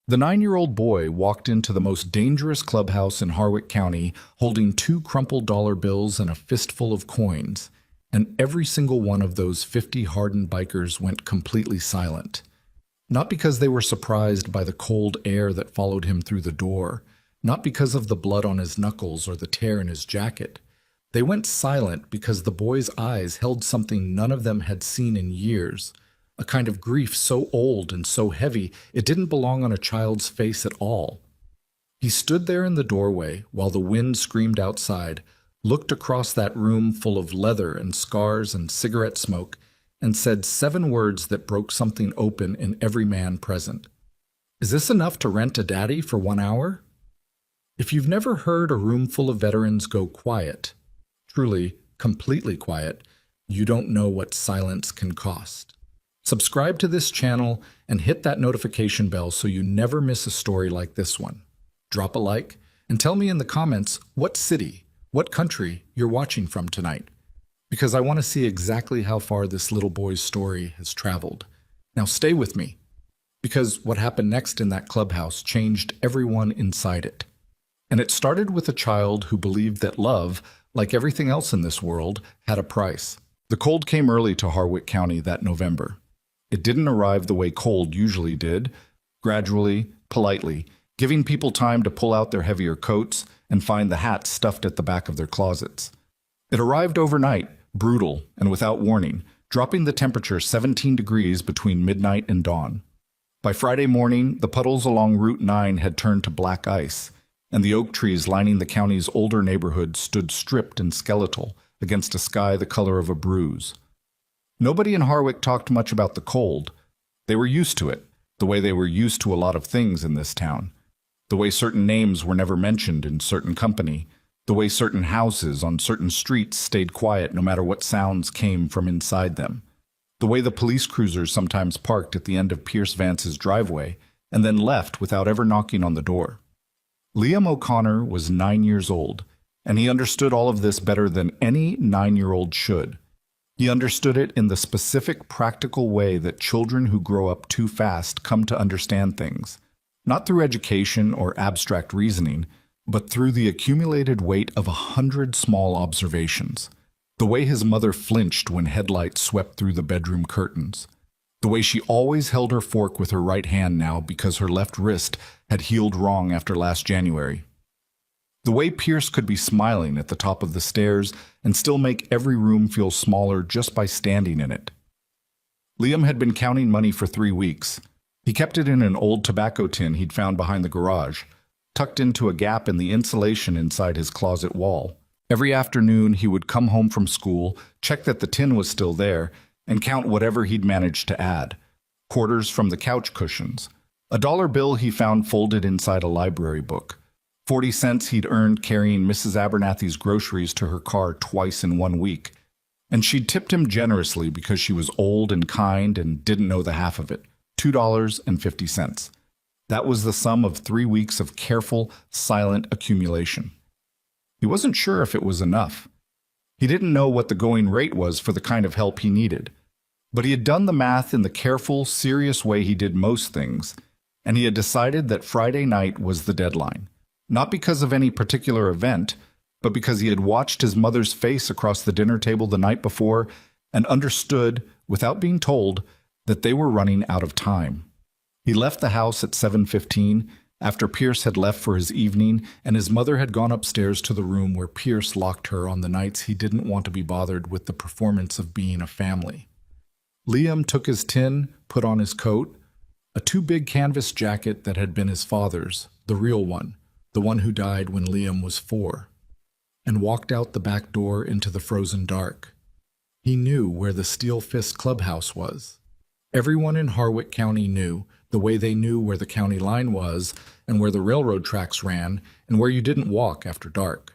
The 9-year-old boy walked into the most dangerous clubhouse in Harwick County holding 2 crumpled dollar bills and a fistful of coins, and every single one of those 50 hardened bikers went completely silent. Not because they were surprised by the cold air that followed him through the door, not because of the blood on his knuckles or the tear in his jacket. They went silent because the boy's eyes held something none of them had seen in years, a kind of grief so old and so heavy it didn't belong on a child's face at all. He stood there in the doorway while the wind screamed outside, looked across that room full of leather and scars and cigarette smoke, and said 7 words that broke something open in every man present. "Is this enough to rent a daddy for 1 hour?" If you've never heard a room full of veterans go quiet, truly, completely quiet, you don't know what silence can cost. Subscribe to this channel and hit that notification bell so you never miss a story like this one. Drop a like and tell me in the comments what city, what country you're watching from tonight, because I want to see exactly how far this little boy's story has traveled. Now stay with me, because what happened next in that clubhouse changed everyone inside it. And it started with a child who believed that love, like everything else in this world, had a price. The cold came early to Harwick County that November. It didn't arrive the way cold usually did, gradually, politely, giving people time to pull out their heavier coats and find the hats stuffed at the back of their closets. It arrived overnight, brutal and without warning, dropping the temperature 17 degrees between midnight and dawn. By Friday morning, the puddles along Route 9 had turned to black ice, and the oak trees lining the county's older neighborhood stood stripped and skeletal against a sky the color of a bruise. Nobody in Harwick talked much about the cold. They were used to it, the way they were used to a lot of things in this town. The way certain names were never mentioned in certain company, the way certain houses on certain streets stayed quiet no matter what sounds came from inside them, the way the police cruisers sometimes parked at the end of Pierce Vance's driveway and then left without ever knocking on the door. Liam O'Connor was 9 years old, and he understood all of this better than any 9-year-old should. He understood it in the specific, practical way that children who grow up too fast come to understand things, not through education or abstract reasoning, but through the accumulated weight of 100 small observations. The way his mother flinched when headlights swept through the bedroom curtains. The way she always held her fork with her right hand now because her left wrist had healed wrong after last January. The way Pierce could be smiling at the top of the stairs and still make every room feel smaller just by standing in it. Liam had been counting money for 3 weeks. He kept it in an old tobacco tin he'd found behind the garage, tucked into a gap in the insulation inside his closet wall. Every afternoon he would come home from school, check that the tin was still there, and count whatever he'd managed to add. Quarters from the couch cushions. A dollar bill he found folded inside a library book. 40 cents he'd earned carrying Mrs. Abernathy's groceries to her car twice in 1 week. And she'd tipped him generously because she was old and kind and didn't know the half of it. $2.50. That was the sum of 3 weeks of careful, silent accumulation. He wasn't sure if it was enough. He didn't know what the going rate was for the kind of help he needed. But he had done the math in the careful, serious way he did most things, and he had decided that Friday night was the deadline. Not because of any particular event, but because he had watched his mother's face across the dinner table the night before and understood, without being told, that they were running out of time. He left the house at 7:15, after Pierce had left for his evening, and his mother had gone upstairs to the room where Pierce locked her on the nights he didn't want to be bothered with the performance of being a family. Liam took his tin, put on his coat, a too big canvas jacket that had been his father's, the real one, the one who died when Liam was 4, and walked out the back door into the frozen dark. He knew where the Steel Fist Clubhouse was. Everyone in Harwick County knew, the way they knew where the county line was and where the railroad tracks ran and where you didn't walk after dark.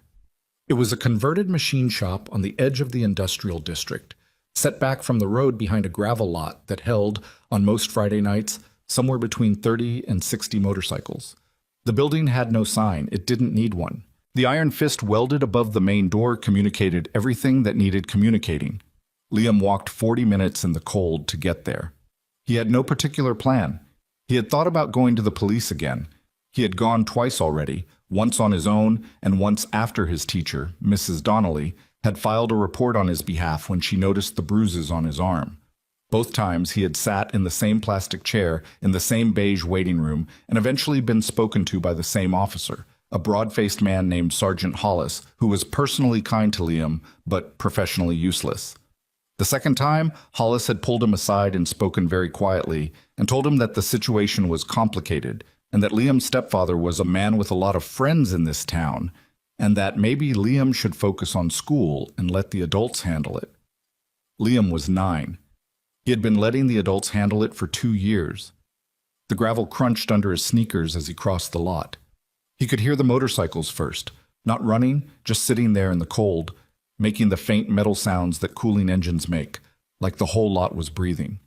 It was a converted machine shop on the edge of the industrial district, set back from the road behind a gravel lot that held, on most Friday nights, somewhere between 30 and 60 motorcycles. The building had no sign. It didn't need one. The iron fist welded above the main door communicated everything that needed communicating. Liam walked 40 minutes in the cold to get there. He had no particular plan. He had thought about going to the police again. He had gone twice already, once on his own and once after his teacher, Mrs. Donnelly, had filed a report on his behalf when she noticed the bruises on his arm. Both times he had sat in the same plastic chair in the same beige waiting room and eventually been spoken to by the same officer, a broad-faced man named Sergeant Hollis, who was personally kind to Liam but professionally useless. The second time, Hollis had pulled him aside and spoken very quietly and told him that the situation was complicated and that Liam's stepfather was a man with a lot of friends in this town and that maybe Liam should focus on school and let the adults handle it. Liam was 9. He had been letting the adults handle it for 2 years. The gravel crunched under his sneakers as he crossed the lot. He could hear the motorcycles first, not running, just sitting there in the cold, making the faint metal sounds that cooling engines make, like the whole lot was breathing.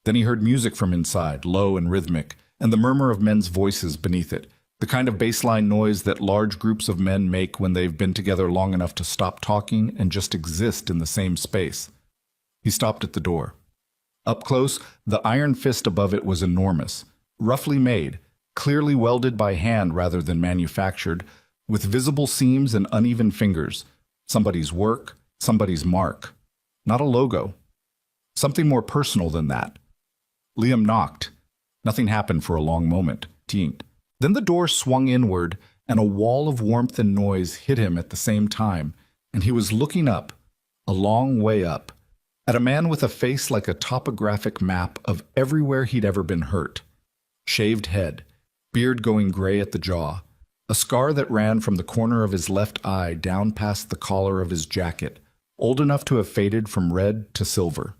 Then he heard music from inside, low and rhythmic, and the murmur of men's voices beneath it, the kind of baseline noise that large groups of men make when they've been together long enough to stop talking and just exist in the same space. He stopped at the door. Up close, the iron fist above it was enormous, roughly made, clearly welded by hand rather than manufactured, with visible seams and uneven fingers. Somebody's work, somebody's mark. Not a logo. Something more personal than that. Liam knocked. Nothing happened for a long moment. Teened. Then the door swung inward, and a wall of warmth and noise hit him at the same time, and he was looking up, a long way up, at a man with a face like a topographic map of everywhere he'd ever been hurt. Shaved head, beard going gray at the jaw, a scar that ran from the corner of his left eye down past the collar of his jacket, old enough to have faded from red to silver.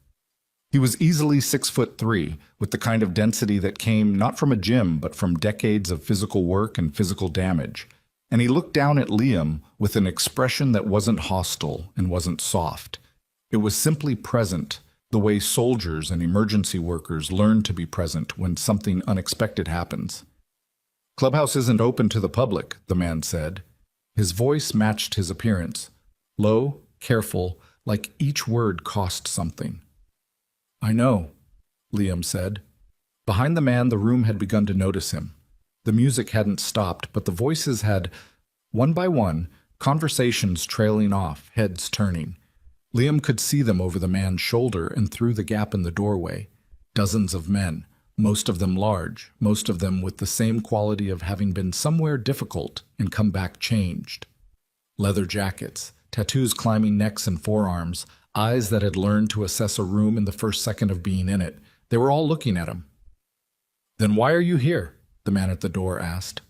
He was easily 6'3", with the kind of density that came not from a gym but from decades of physical work and physical damage, and he looked down at Liam with an expression that wasn't hostile and wasn't soft. It was simply present, the way soldiers and emergency workers learn to be present when something unexpected happens. "Clubhouse isn't open to the public," the man said. His voice matched his appearance, low, careful, like each word cost something. "I know," Liam said. Behind the man, the room had begun to notice him. The music hadn't stopped, but the voices had, one by one, conversations trailing off, heads turning. Liam could see them over the man's shoulder and through the gap in the doorway. Dozens of men, most of them large, most of them with the same quality of having been somewhere difficult and come back changed. Leather jackets, tattoos climbing necks and forearms, eyes that had learned to assess a room in the first second of being in it. They were all looking at him. "Then why are you here?" the man at the door asked.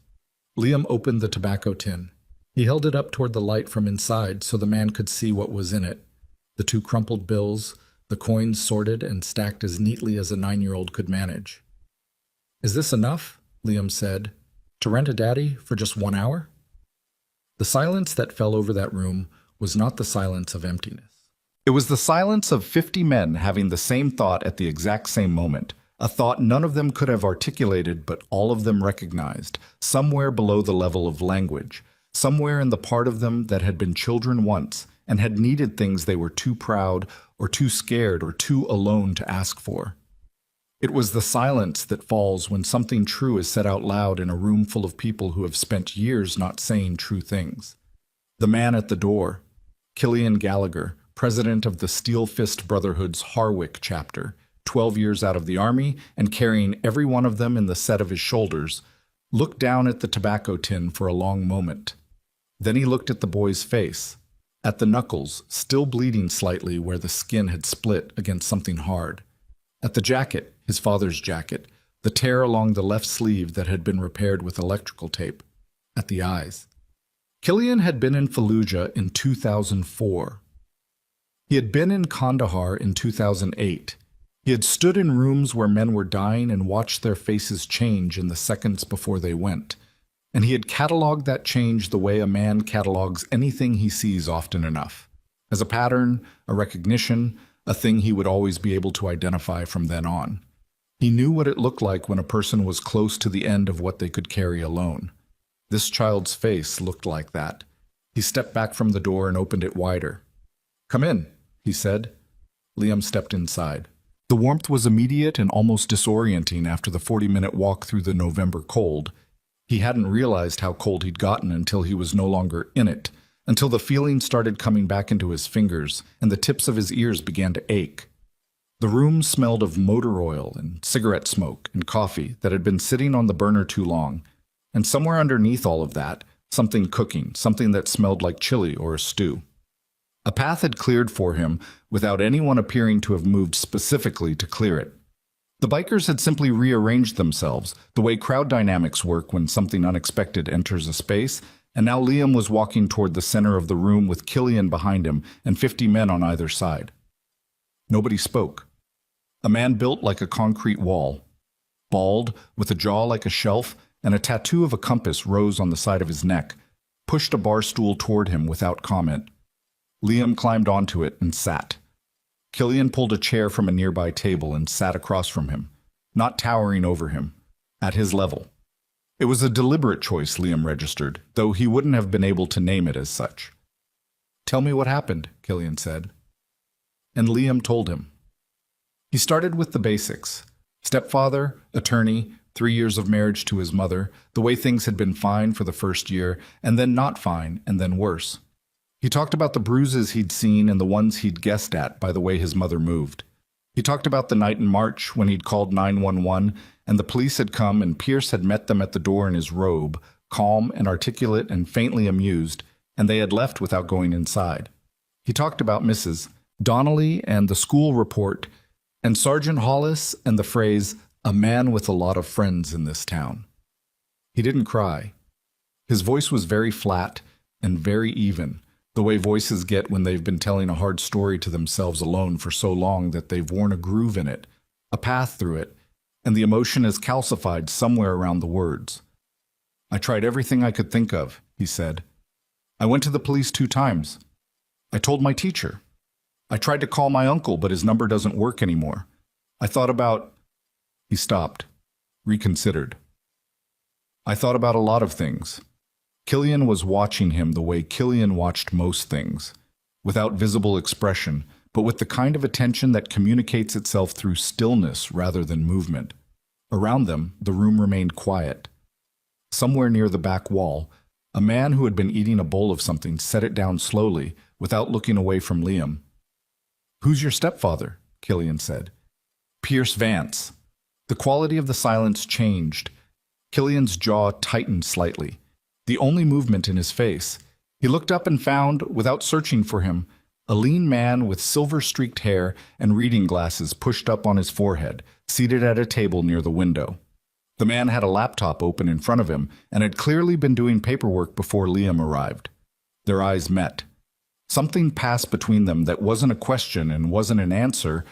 Liam opened the tobacco tin. He held it up toward the light from inside so the man could see what was in it. The 2 crumpled bills, the coins sorted and stacked as neatly as a 9-year-old could manage. "Is this enough?" Liam said. "To rent a daddy for just 1 hour?" The silence that fell over that room was not the silence of emptiness. It was the silence of 50 men having the same thought at the exact same moment, a thought none of them could have articulated but all of them recognized, somewhere below the level of language, somewhere in the part of them that had been children once and had needed things they were too proud or too scared or too alone to ask for. It was the silence that falls when something true is said out loud in a room full of people who have spent years not saying true things. The man at the door, Killian Gallagher, president of the Steel Fist Brotherhood's Harwick chapter, 12 years out of the army and carrying every one of them in the set of his shoulders, looked down at the tobacco tin for a long moment. Then he looked at the boy's face, at the knuckles, still bleeding slightly where the skin had split against something hard, at the jacket, his father's jacket, the tear along the left sleeve that had been repaired with electrical tape, at the eyes. Killian had been in Fallujah in 2004. He had been in Kandahar in 2008. He had stood in rooms where men were dying and watched their faces change in the seconds before they went. And he had cataloged that change the way a man catalogs anything he sees often enough, as a pattern, a recognition, a thing he would always be able to identify from then on. He knew what it looked like when a person was close to the end of what they could carry alone. This child's face looked like that. He stepped back from the door and opened it wider. "Come in," he said. Liam stepped inside. The warmth was immediate and almost disorienting after the 40-minute walk through the November cold. He hadn't realized how cold he'd gotten until he was no longer in it, until the feeling started coming back into his fingers and the tips of his ears began to ache. The room smelled of motor oil and cigarette smoke and coffee that had been sitting on the burner too long, and somewhere underneath all of that, something cooking, something that smelled like chili or a stew. A path had cleared for him without anyone appearing to have moved specifically to clear it. The bikers had simply rearranged themselves, the way crowd dynamics work when something unexpected enters a space, and now Liam was walking toward the center of the room with Killian behind him and 50 men on either side. Nobody spoke. A man built like a concrete wall, bald, with a jaw like a shelf, and a tattoo of a compass rose on the side of his neck, pushed a bar stool toward him without comment. Liam climbed onto it and sat. Killian pulled a chair from a nearby table and sat across from him, not towering over him, at his level. It was a deliberate choice, Liam registered, though he wouldn't have been able to name it as such. "Tell me what happened," Killian said. And Liam told him. He started with the basics. Stepfather, attorney, 3 years of marriage to his mother, the way things had been fine for the first year, and then not fine, and then worse. He talked about the bruises he'd seen and the ones he'd guessed at by the way his mother moved. He talked about the night in March when he'd called 911 and the police had come and Pierce had met them at the door in his robe, calm and articulate and faintly amused, and they had left without going inside. He talked about Mrs. Donnelly and the school report, and Sergeant Hollis and the phrase, "a man with a lot of friends in this town." He didn't cry. His voice was very flat and very even, the way voices get when they've been telling a hard story to themselves alone for so long that they've worn a groove in it, a path through it, and the emotion is calcified somewhere around the words. "I tried everything I could think of," he said. "I went to the police 2 times. I told my teacher. I tried to call my uncle, but his number doesn't work anymore. I thought about—" He stopped, reconsidered. "I thought about a lot of things." Killian was watching him the way Killian watched most things, without visible expression, but with the kind of attention that communicates itself through stillness rather than movement. Around them, the room remained quiet. Somewhere near the back wall, a man who had been eating a bowl of something set it down slowly, without looking away from Liam. "Who's your stepfather?" Killian said. "Pierce Vance." The quality of the silence changed. Killian's jaw tightened slightly, the only movement in his face. He looked up and found, without searching for him, a lean man with silver-streaked hair and reading glasses pushed up on his forehead, seated at a table near the window. The man had a laptop open in front of him and had clearly been doing paperwork before Liam arrived. Their eyes met. Something passed between them that wasn't a question and wasn't an answer,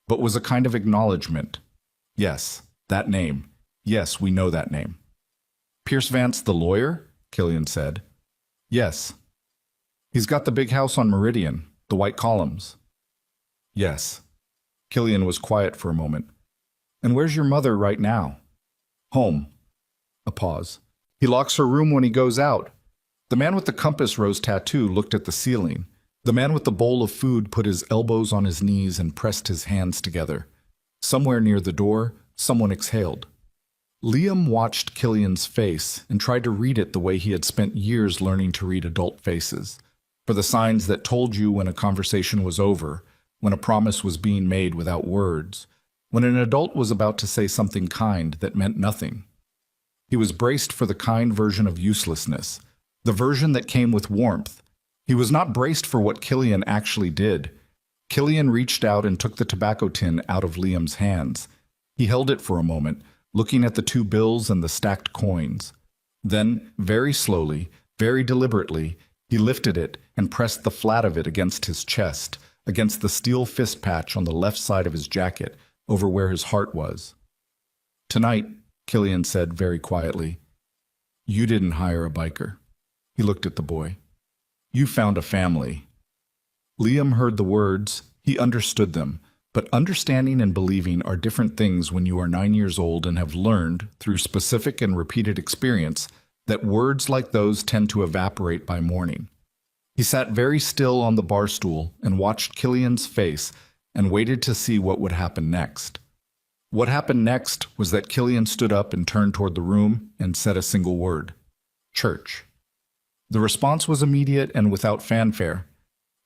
but was a kind of acknowledgement. "Yes, that name. Yes, we know that name." "Pierce Vance, the lawyer?" Killian said. "Yes." "He's got the big house on Meridian, the white columns." "Yes." Killian was quiet for a moment. "And where's your mother right now?" "Home." A pause. "He locks her room when he goes out." The man with the compass rose tattoo looked at the ceiling. The man with the bowl of food put his elbows on his knees and pressed his hands together. Somewhere near the door, someone exhaled. Liam watched Killian's face and tried to read it the way he had spent years learning to read adult faces, for the signs that told you when a conversation was over, when a promise was being made without words, when an adult was about to say something kind that meant nothing. He was braced for the kind version of uselessness, the version that came with warmth. He was not braced for what Killian actually did. Killian reached out and took the tobacco tin out of Liam's hands. He held it for a moment, looking at the 2 bills and the stacked coins. Then, very slowly, very deliberately, he lifted it and pressed the flat of it against his chest, against the steel fist patch on the left side of his jacket, over where his heart was. "Tonight," Killian said very quietly, "you didn't hire a biker." He looked at the boy. "You found a family." Liam heard the words. He understood them. But understanding and believing are different things when you are 9 years old and have learned, through specific and repeated experience, that words like those tend to evaporate by morning. He sat very still on the bar stool and watched Killian's face and waited to see what would happen next. What happened next was that Killian stood up and turned toward the room and said a single word: church. The response was immediate and without fanfare.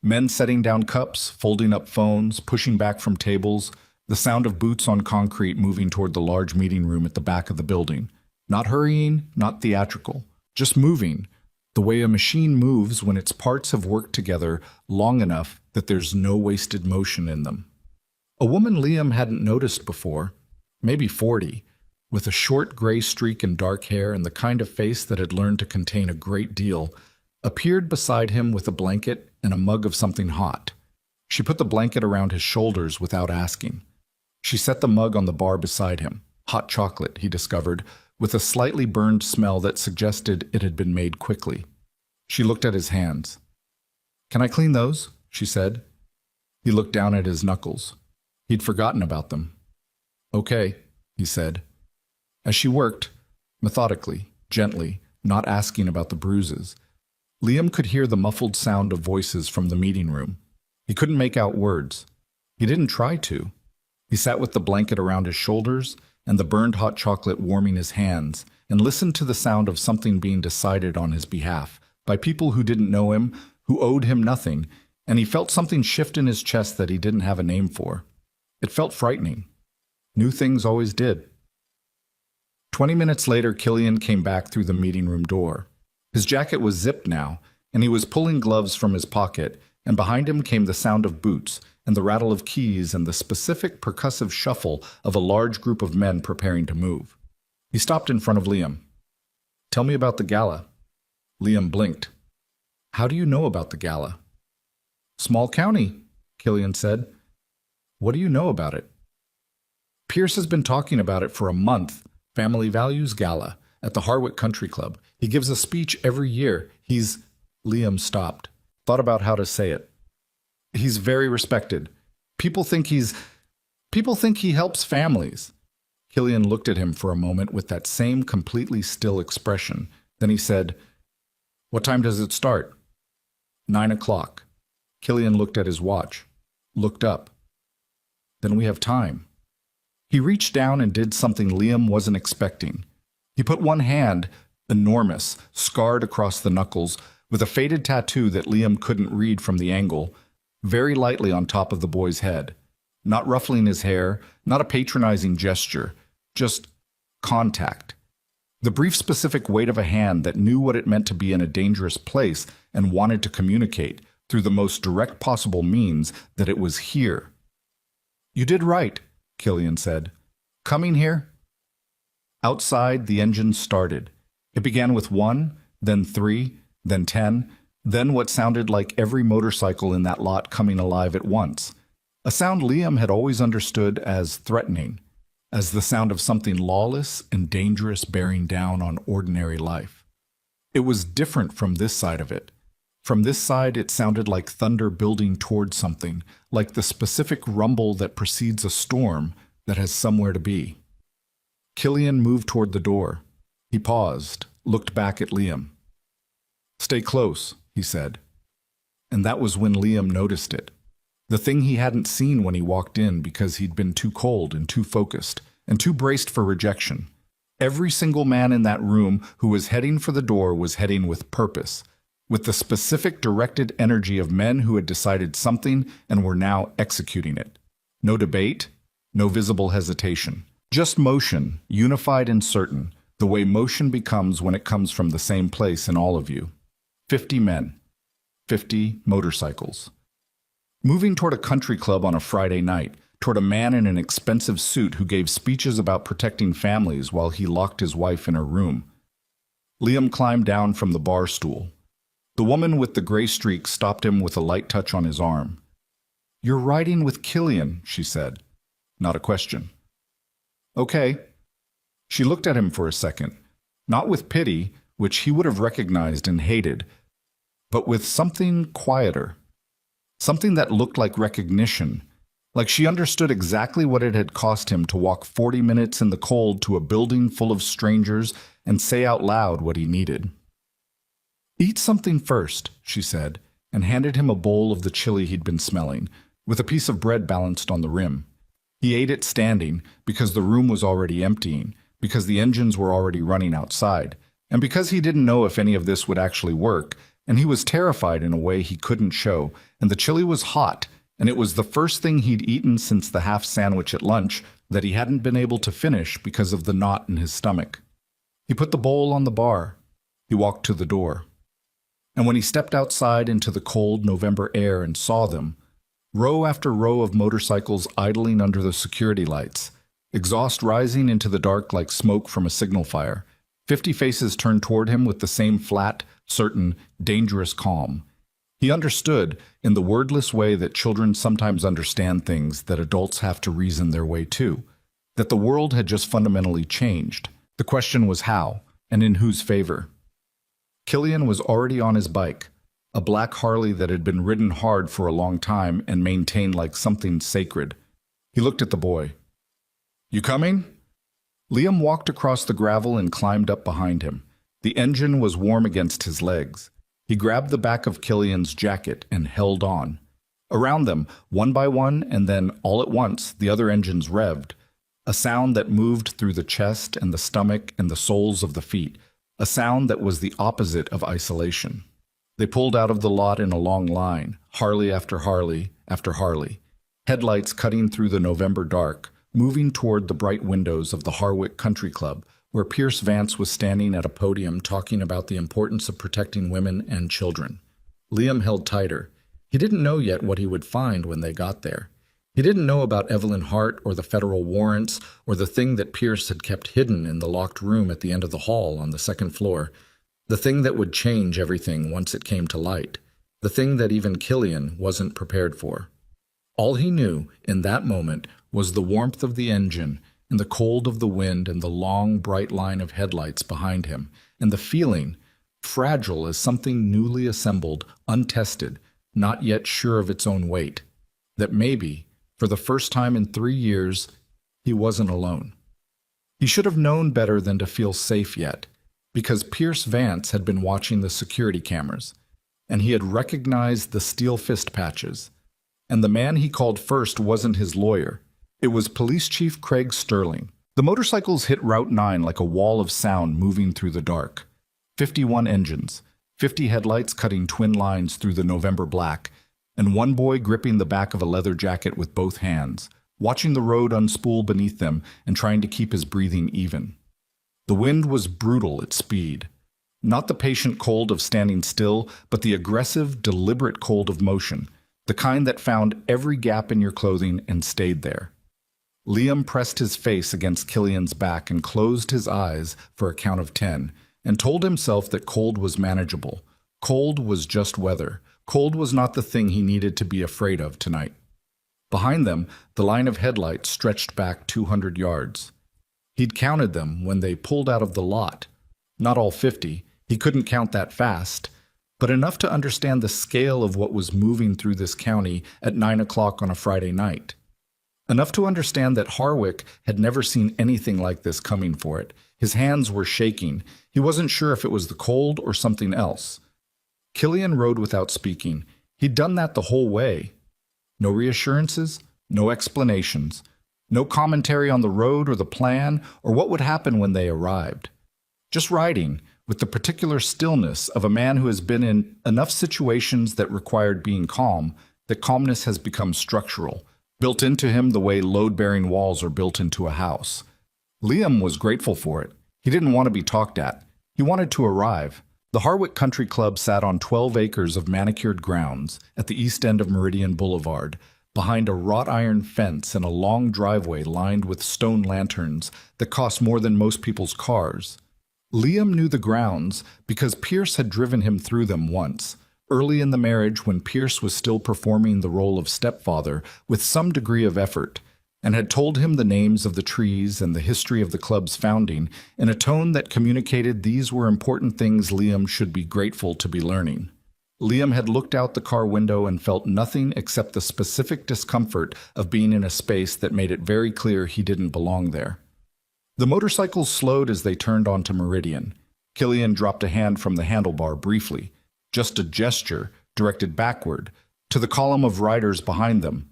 Men setting down cups, folding up phones, pushing back from tables, the sound of boots on concrete moving toward the large meeting room at the back of the building. Not hurrying, not theatrical, just moving, the way a machine moves when its parts have worked together long enough that there's no wasted motion in them. A woman Liam hadn't noticed before, maybe 40, with a short gray streak and dark hair and the kind of face that had learned to contain a great deal, appeared beside him with a blanket and a mug of something hot. She put the blanket around his shoulders without asking. She set the mug on the bar beside him. Hot chocolate, he discovered, with a slightly burned smell that suggested it had been made quickly. She looked at his hands. "Can I clean those?" she said. He looked down at his knuckles. He'd forgotten about them. "Okay," he said. As she worked, methodically, gently, not asking about the bruises, Liam could hear the muffled sound of voices from the meeting room. He couldn't make out words. He didn't try to. He sat with the blanket around his shoulders and the burned hot chocolate warming his hands and listened to the sound of something being decided on his behalf by people who didn't know him, who owed him nothing, and he felt something shift in his chest that he didn't have a name for. It felt frightening. New things always did. 20 minutes later, Killian came back through the meeting room door. His jacket was zipped now, and he was pulling gloves from his pocket, and behind him came the sound of boots and the rattle of keys and the specific percussive shuffle of a large group of men preparing to move. He stopped in front of Liam. "Tell me about the gala." Liam blinked. "How do you know about the gala?" "Small county," Killian said. "What do you know about it?" "Pierce has been talking about it for a month. Family Values Gala at the Harwick Country Club. He gives a speech every year. Liam stopped, thought about how to say it. "He's very respected. People think he helps families." Killian looked at him for a moment with that same completely still expression. Then he said, "What time does it start?" 9 o'clock. Killian looked at his watch, looked up. "Then we have time." He reached down and did something Liam wasn't expecting. He put one hand, enormous, scarred across the knuckles, with a faded tattoo that Liam couldn't read from the angle, very lightly on top of the boy's head. Not ruffling his hair, not a patronizing gesture, just contact. The brief specific weight of a hand that knew what it meant to be in a dangerous place and wanted to communicate, through the most direct possible means, that it was here. "You did right," Killian said. "Coming here?" Outside, the engine started. It began with 1, then 3, then 10, then what sounded like every motorcycle in that lot coming alive at once. A sound Liam had always understood as threatening, as the sound of something lawless and dangerous bearing down on ordinary life. It was different from this side of it. From this side, it sounded like thunder building toward something, like the specific rumble that precedes a storm that has somewhere to be. Killian moved toward the door. He paused, looked back at Liam. "Stay close," he said. And that was when Liam noticed it. The thing he hadn't seen when he walked in because he'd been too cold and too focused and too braced for rejection. Every single man in that room who was heading for the door was heading with purpose, with the specific directed energy of men who had decided something and were now executing it. No debate, no visible hesitation. Just motion, unified and certain, the way motion becomes when it comes from the same place in all of you. 50 men. 50 motorcycles. Moving toward a country club on a Friday night, toward a man in an expensive suit who gave speeches about protecting families while he locked his wife in her room. Liam climbed down from the bar stool. The woman with the gray streak stopped him with a light touch on his arm. "You're riding with Killian," she said. Not a question. "Okay." She looked at him for a second, not with pity, which he would have recognized and hated, but with something quieter. Something that looked like recognition, like she understood exactly what it had cost him to walk 40 minutes in the cold to a building full of strangers and say out loud what he needed. "Eat something first," she said, and handed him a bowl of the chili he'd been smelling, with a piece of bread balanced on the rim. He ate it standing because the room was already emptying, because the engines were already running outside, and because he didn't know if any of this would actually work, and he was terrified in a way he couldn't show, and the chili was hot, and it was the first thing he'd eaten since the half sandwich at lunch that he hadn't been able to finish because of the knot in his stomach. He put the bowl on the bar. He walked to the door. And when he stepped outside into the cold November air and saw them, row after row of motorcycles idling under the security lights, exhaust rising into the dark like smoke from a signal fire, 50 faces turned toward him with the same flat, certain, dangerous calm. He understood, in the wordless way that children sometimes understand things that adults have to reason their way to, that the world had just fundamentally changed. The question was how, and in whose favor. Killian was already on his bike, a black Harley that had been ridden hard for a long time and maintained like something sacred. He looked at the boy. "You coming?" Liam walked across the gravel and climbed up behind him. The engine was warm against his legs. He grabbed the back of Killian's jacket and held on. Around them, one by one, and then, all at once, the other engines revved. A sound that moved through the chest and the stomach and the soles of the feet. A sound that was the opposite of isolation. They pulled out of the lot in a long line, Harley after Harley after Harley, headlights cutting through the November dark, moving toward the bright windows of the Harwick Country Club, where Pierce Vance was standing at a podium talking about the importance of protecting women and children. Liam held tighter. He didn't know yet what he would find when they got there. He didn't know about Evelyn Hart or the federal warrants or the thing that Pierce had kept hidden in the locked room at the end of the hall on the second floor, the thing that would change everything once it came to light, the thing that even Killian wasn't prepared for. All he knew in that moment was the warmth of the engine and the cold of the wind and the long, bright line of headlights behind him, and the feeling, fragile as something newly assembled, untested, not yet sure of its own weight, that maybe, for the first time in 3 years, he wasn't alone. He should have known better than to feel safe yet, because Pierce Vance had been watching the security cameras, and he had recognized the steel fist patches. And the man he called first wasn't his lawyer. It was Police Chief Craig Sterling. The motorcycles hit Route 9 like a wall of sound moving through the dark. 51 engines, 50 headlights cutting twin lines through the November black, and one boy gripping the back of a leather jacket with both hands, watching the road unspool beneath them and trying to keep his breathing even. The wind was brutal at speed. Not the patient cold of standing still, but the aggressive, deliberate cold of motion, the kind that found every gap in your clothing and stayed there. Liam pressed his face against Killian's back and closed his eyes for a count of 10, and told himself that cold was manageable. Cold was just weather. Cold was not the thing he needed to be afraid of tonight. Behind them, the line of headlights stretched back 200 yards. He'd counted them when they pulled out of the lot. Not all 50, he couldn't count that fast, but enough to understand the scale of what was moving through this county at 9 o'clock on a Friday night. Enough to understand that Harwick had never seen anything like this coming for it. His hands were shaking. He wasn't sure if it was the cold or something else. Killian rode without speaking. He'd done that the whole way. No reassurances, no explanations, no commentary on the road or the plan or what would happen when they arrived. Just riding, with the particular stillness of a man who has been in enough situations that required being calm, that calmness has become structural, built into him the way load-bearing walls are built into a house. Liam was grateful for it. He didn't want to be talked at. He wanted to arrive. The Harwick Country Club sat on 12 acres of manicured grounds at the east end of Meridian Boulevard, behind a wrought iron fence and a long driveway lined with stone lanterns that cost more than most people's cars. Liam knew the grounds because Pierce had driven him through them once, early in the marriage when Pierce was still performing the role of stepfather with some degree of effort, and had told him the names of the trees and the history of the club's founding in a tone that communicated these were important things Liam should be grateful to be learning. Liam had looked out the car window and felt nothing except the specific discomfort of being in a space that made it very clear he didn't belong there. The motorcycles slowed as they turned onto Meridian. Killian dropped a hand from the handlebar briefly, just a gesture directed backward, to the column of riders behind them,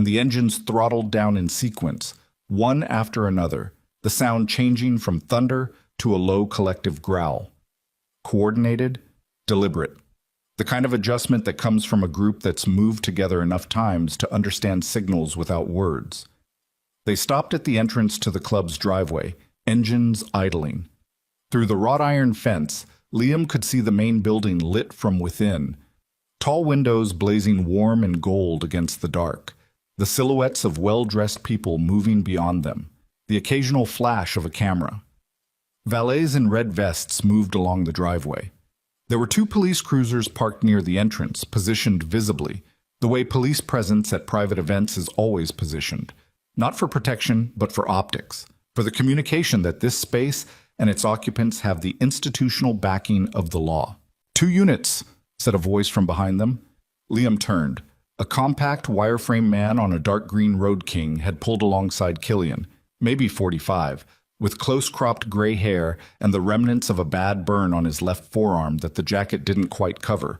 and the engines throttled down in sequence, one after another, the sound changing from thunder to a low collective growl. Coordinated, deliberate. The kind of adjustment that comes from a group that's moved together enough times to understand signals without words. They stopped at the entrance to the club's driveway, engines idling. Through the wrought iron fence, Liam could see the main building lit from within. Tall windows blazing warm and gold against the dark. The silhouettes of well-dressed people moving beyond them. The occasional flash of a camera. Valets in red vests moved along the driveway. There were 2 police cruisers parked near the entrance, positioned visibly, the way police presence at private events is always positioned. Not for protection, but for optics. For the communication that this space and its occupants have the institutional backing of the law. 2 units, said a voice from behind them. Liam turned. A compact, wireframe man on a dark green Road King had pulled alongside Killian, maybe 45, with close-cropped gray hair and the remnants of a bad burn on his left forearm that the jacket didn't quite cover.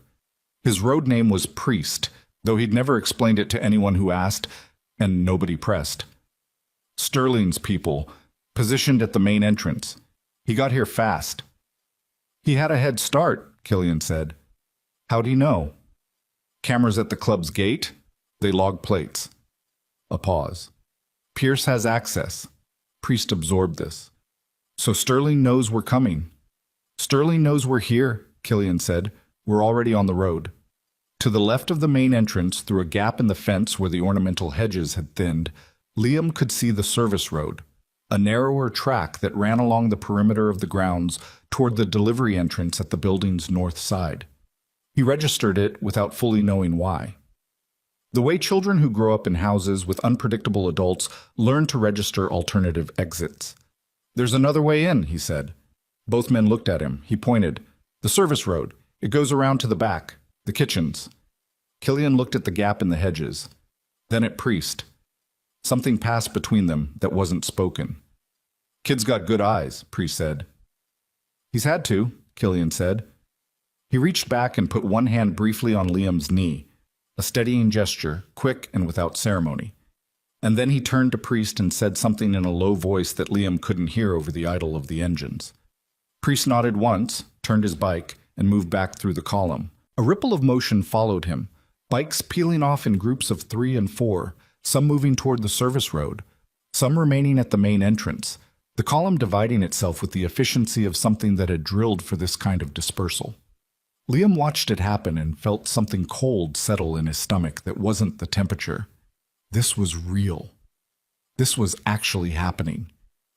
His road name was Priest, though he'd never explained it to anyone who asked, and nobody pressed. Sterling's people, positioned at the main entrance. He got here fast. He had a head start, Killian said. How'd he know? Cameras at the club's gate? They log plates. A pause. Pierce has access. Priest absorbed this. So Sterling knows we're coming. Sterling knows we're here, Killian said. We're already on the road. To the left of the main entrance, through a gap in the fence where the ornamental hedges had thinned, Liam could see the service road, a narrower track that ran along the perimeter of the grounds toward the delivery entrance at the building's north side. He registered it without fully knowing why. The way children who grow up in houses with unpredictable adults learn to register alternative exits. There's another way in, he said. Both men looked at him. He pointed. The service road. It goes around to the back. The kitchens. Killian looked at the gap in the hedges. Then at Priest. Something passed between them that wasn't spoken. Kid's got good eyes, Priest said. He's had to, Killian said. He reached back and put one hand briefly on Liam's knee. A steadying gesture, quick and without ceremony. And then he turned to Priest and said something in a low voice that Liam couldn't hear over the idle of the engines. Priest nodded once, turned his bike, and moved back through the column. A ripple of motion followed him, bikes peeling off in groups of 3 and 4, some moving toward the service road, some remaining at the main entrance, the column dividing itself with the efficiency of something that had drilled for this kind of dispersal. Liam watched it happen and felt something cold settle in his stomach that wasn't the temperature. This was real. This was actually happening.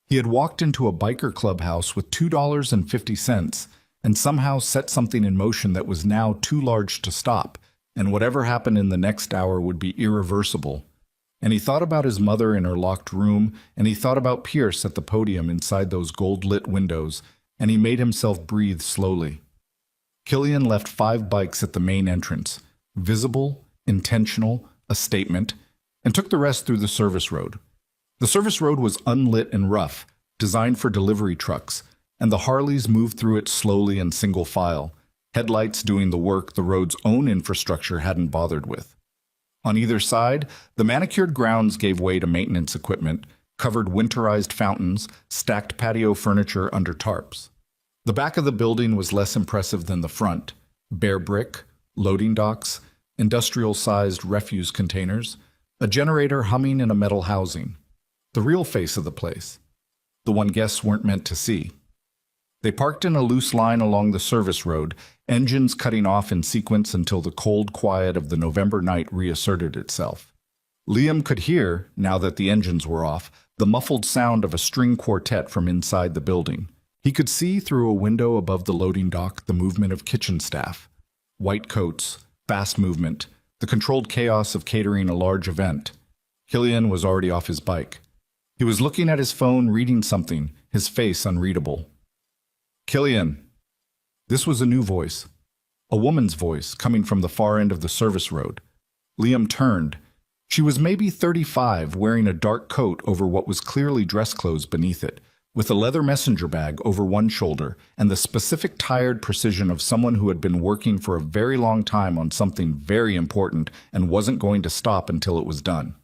He had walked into a biker clubhouse with $2.50 and somehow set something in motion that was now too large to stop, and whatever happened in the next hour would be irreversible. And he thought about his mother in her locked room, and he thought about Pierce at the podium inside those gold-lit windows, and he made himself breathe slowly. Killian left 5 bikes at the main entrance, visible, intentional, a statement, and took the rest through the service road. The service road was unlit and rough, designed for delivery trucks, and the Harleys moved through it slowly in single file, headlights doing the work the road's own infrastructure hadn't bothered with. On either side, the manicured grounds gave way to maintenance equipment, covered winterized fountains, stacked patio furniture under tarps. The back of the building was less impressive than the front. Bare brick, loading docks, industrial-sized refuse containers, a generator humming in a metal housing. The real face of the place. The one guests weren't meant to see. They parked in a loose line along the service road, engines cutting off in sequence until the cold quiet of the November night reasserted itself. Liam could hear, now that the engines were off, the muffled sound of a string quartet from inside the building. He could see through a window above the loading dock the movement of kitchen staff. White coats, fast movement, the controlled chaos of catering a large event. Killian was already off his bike. He was looking at his phone, reading something, his face unreadable. Killian. This was a new voice. A woman's voice coming from the far end of the service road. Liam turned. She was maybe 35, wearing a dark coat over what was clearly dress clothes beneath it, with a leather messenger bag over one shoulder and the specific tired precision of someone who had been working for a very long time on something very important and wasn't going to stop until it was done.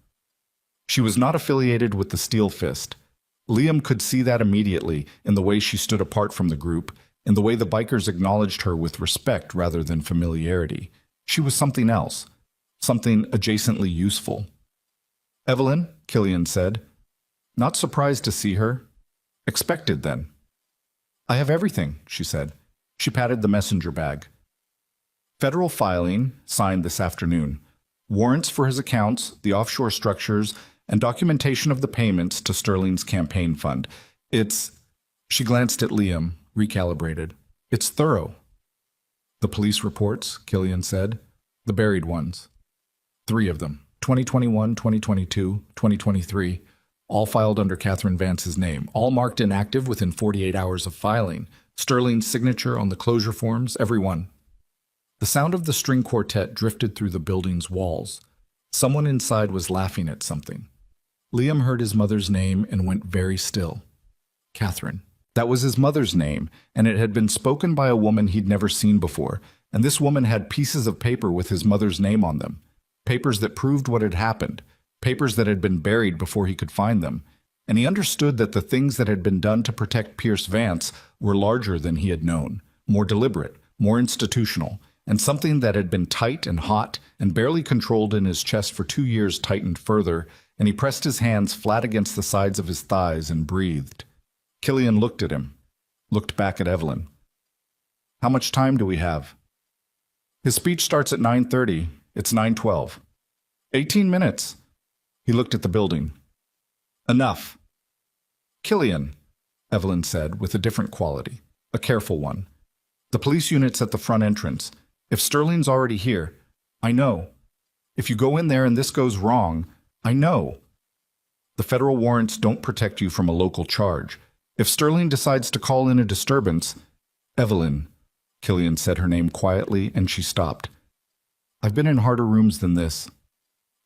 She was not affiliated with the Steel Fist. Liam could see that immediately in the way she stood apart from the group, in the way the bikers acknowledged her with respect rather than familiarity. She was something else, something adjacently useful. "Evelyn," Killian said. "Not surprised to see her. Expected, then." "I have everything," she said. She patted the messenger bag. "Federal filing, signed this afternoon. Warrants for his accounts, the offshore structures, and documentation of the payments to Sterling's campaign fund. It's—" She glanced at Liam, recalibrated. "It's thorough." "The police reports," Killian said. "The buried ones. 3 of them. 2021, 2022, 2023. All filed under Catherine Vance's name. All marked inactive within 48 hours of filing. Sterling's signature on the closure forms, every one." The sound of the string quartet drifted through the building's walls. Someone inside was laughing at something. Liam heard his mother's name and went very still. Catherine. That was his mother's name, and it had been spoken by a woman he'd never seen before, and this woman had pieces of paper with his mother's name on them. Papers that proved what had happened, papers that had been buried before he could find them, and he understood that the things that had been done to protect Pierce Vance were larger than he had known, more deliberate, more institutional, and something that had been tight and hot and barely controlled in his chest for 2 years tightened further, and he pressed his hands flat against the sides of his thighs and breathed. Killian looked at him, looked back at Evelyn. "How much time do we have?" "His speech starts at 9:30. It's 9:12. 18 minutes. He looked at the building. "Enough." "Killian," Evelyn said with a different quality, a careful one. "The police unit's at the front entrance. If Sterling's already here, I know. If you go in there and this goes wrong, I know. The federal warrants don't protect you from a local charge. If Sterling decides to call in a disturbance—" "Evelyn," Killian said her name quietly, and she stopped. "I've been in harder rooms than this."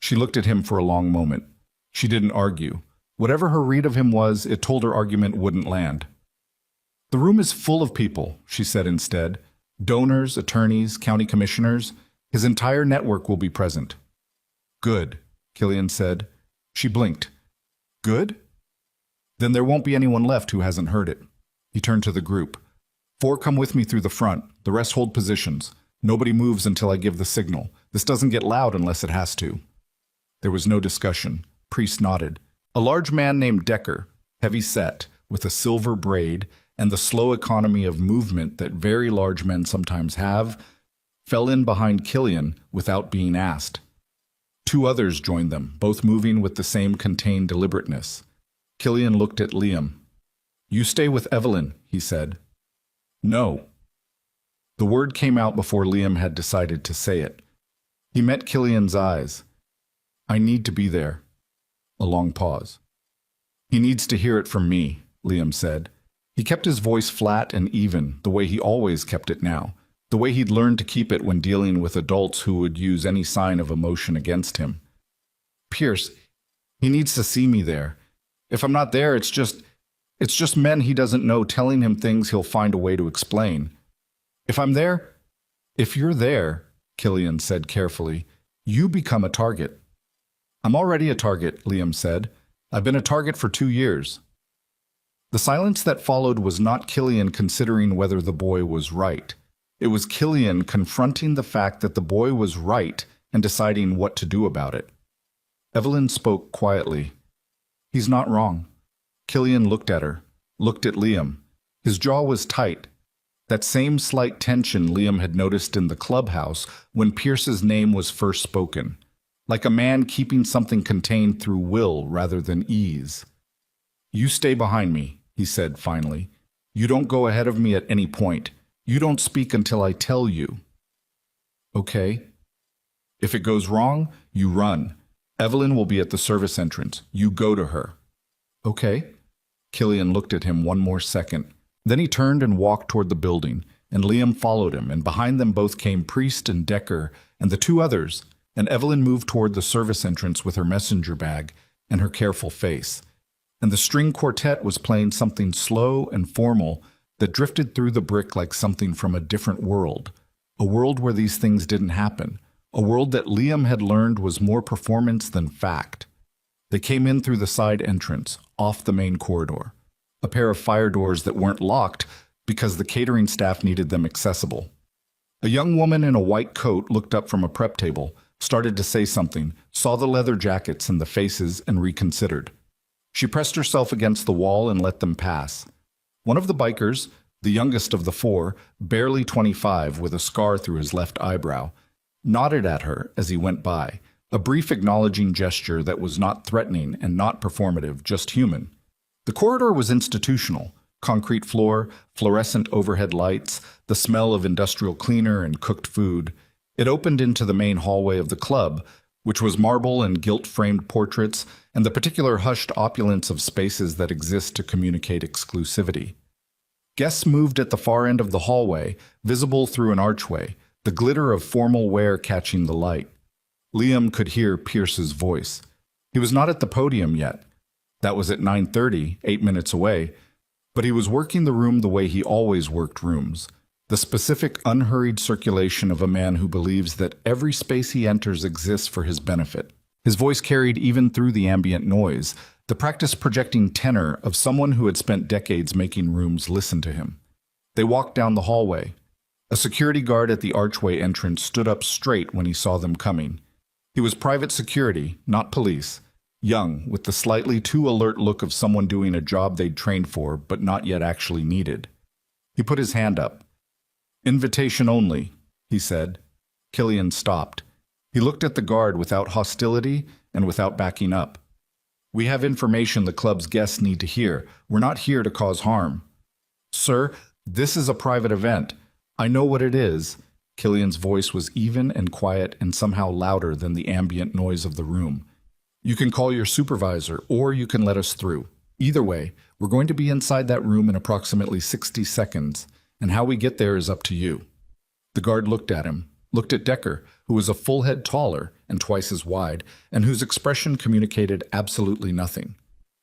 She looked at him for a long moment. She didn't argue. Whatever her read of him was, it told her argument wouldn't land. "The room is full of people," she said instead. "Donors, attorneys, county commissioners. His entire network will be present." "Good," Killian said. She blinked. "Good? Then there won't be anyone left who hasn't heard it." He turned to the group. 4 come with me through the front. The rest hold positions. Nobody moves until I give the signal. This doesn't get loud unless it has to." There was no discussion. Priest nodded. A large man named Decker, heavy-set, with a silver braid and the slow economy of movement that very large men sometimes have, fell in behind Killian without being asked. 2 others joined them, both moving with the same contained deliberateness. Killian looked at Liam. "You stay with Evelyn," he said. "No." The word came out before Liam had decided to say it. He met Killian's eyes. "I need to be there." A long pause. "He needs to hear it from me," Liam said. He kept his voice flat and even, the way he always kept it now, the way he'd learned to keep it when dealing with adults who would use any sign of emotion against him. "Pierce, he needs to see me there. If I'm not there, it's just men he doesn't know telling him things he'll find a way to explain. If I'm there—" "If you're there," Killian said carefully, "you become a target." "I'm already a target," Liam said. "I've been a target for 2 years." The silence that followed was not Killian considering whether the boy was right. It was Killian confronting the fact that the boy was right and deciding what to do about it. Evelyn spoke quietly. "He's not wrong." Killian looked at her, looked at Liam. His jaw was tight. That same slight tension Liam had noticed in the clubhouse when Pierce's name was first spoken, like a man keeping something contained through will rather than ease. "You stay behind me," he said finally. "You don't go ahead of me at any point. You don't speak until I tell you." "Okay." "If it goes wrong, you run. Evelyn will be at the service entrance. You go to her." "Okay." Killian looked at him one more second. Then he turned and walked toward the building, and Liam followed him, and behind them both came Priest and Decker and the 2 others, and Evelyn moved toward the service entrance with her messenger bag and her careful face. And the string quartet was playing something slow and formal that drifted through the brick like something from a different world, a world where these things didn't happen, a world that Liam had learned was more performance than fact. They came in through the side entrance, off the main corridor. A pair of fire doors that weren't locked because the catering staff needed them accessible. A young woman in a white coat looked up from a prep table, started to say something, saw the leather jackets and the faces, and reconsidered. She pressed herself against the wall and let them pass. One of the bikers, the youngest of the four, barely 25 with a scar through his left eyebrow, nodded at her as he went by, a brief acknowledging gesture that was not threatening and not performative, just human. The corridor was institutional. Concrete floor, fluorescent overhead lights, the smell of industrial cleaner and cooked food. It opened into the main hallway of the club, which was marble and gilt-framed portraits and the particular hushed opulence of spaces that exist to communicate exclusivity. Guests moved at the far end of the hallway, visible through an archway, the glitter of formal wear catching the light. Liam could hear Pierce's voice. He was not at the podium yet. That was at 9:30, 8 minutes away, but he was working the room the way he always worked rooms, the specific, unhurried circulation of a man who believes that every space he enters exists for his benefit. His voice carried even through the ambient noise, the practice projecting tenor of someone who had spent decades making rooms listen to him. They walked down the hallway. A security guard at the archway entrance stood up straight when he saw them coming. He was private security, not police. Young, with the slightly too alert look of someone doing a job they'd trained for but not yet actually needed. He put his hand up. "Invitation only," he said. Killian stopped. He looked at the guard without hostility and without backing up. "We have information the club's guests need to hear. We're not here to cause harm." "Sir, this is a private event. I know what it is." Killian's voice was even and quiet and somehow louder than the ambient noise of the room. "You can call your supervisor, or you can let us through. Either way, we're going to be inside that room in approximately 60 seconds, and how we get there is up to you." The guard looked at him, looked at Decker, who was a full head taller and twice as wide, and whose expression communicated absolutely nothing.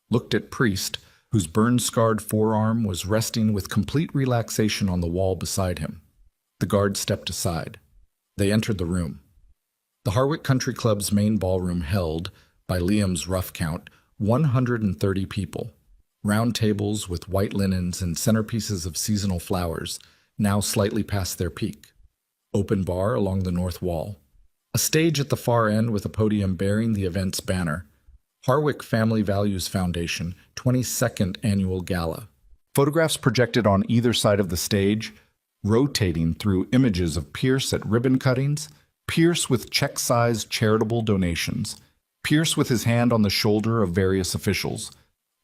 Looked at Priest, whose burn-scarred forearm was resting with complete relaxation on the wall beside him. The guard stepped aside. They entered the room. The Harwick Country Club's main ballroom held, by Liam's rough count, 130 people. Round tables with white linens and centerpieces of seasonal flowers, now slightly past their peak. Open bar along the north wall. A stage at the far end with a podium bearing the event's banner. Harwick Family Values Foundation, 22nd Annual Gala. Photographs projected on either side of the stage, rotating through images of Pierce at ribbon cuttings, Pierce with check-sized charitable donations, Pierce with his hand on the shoulder of various officials,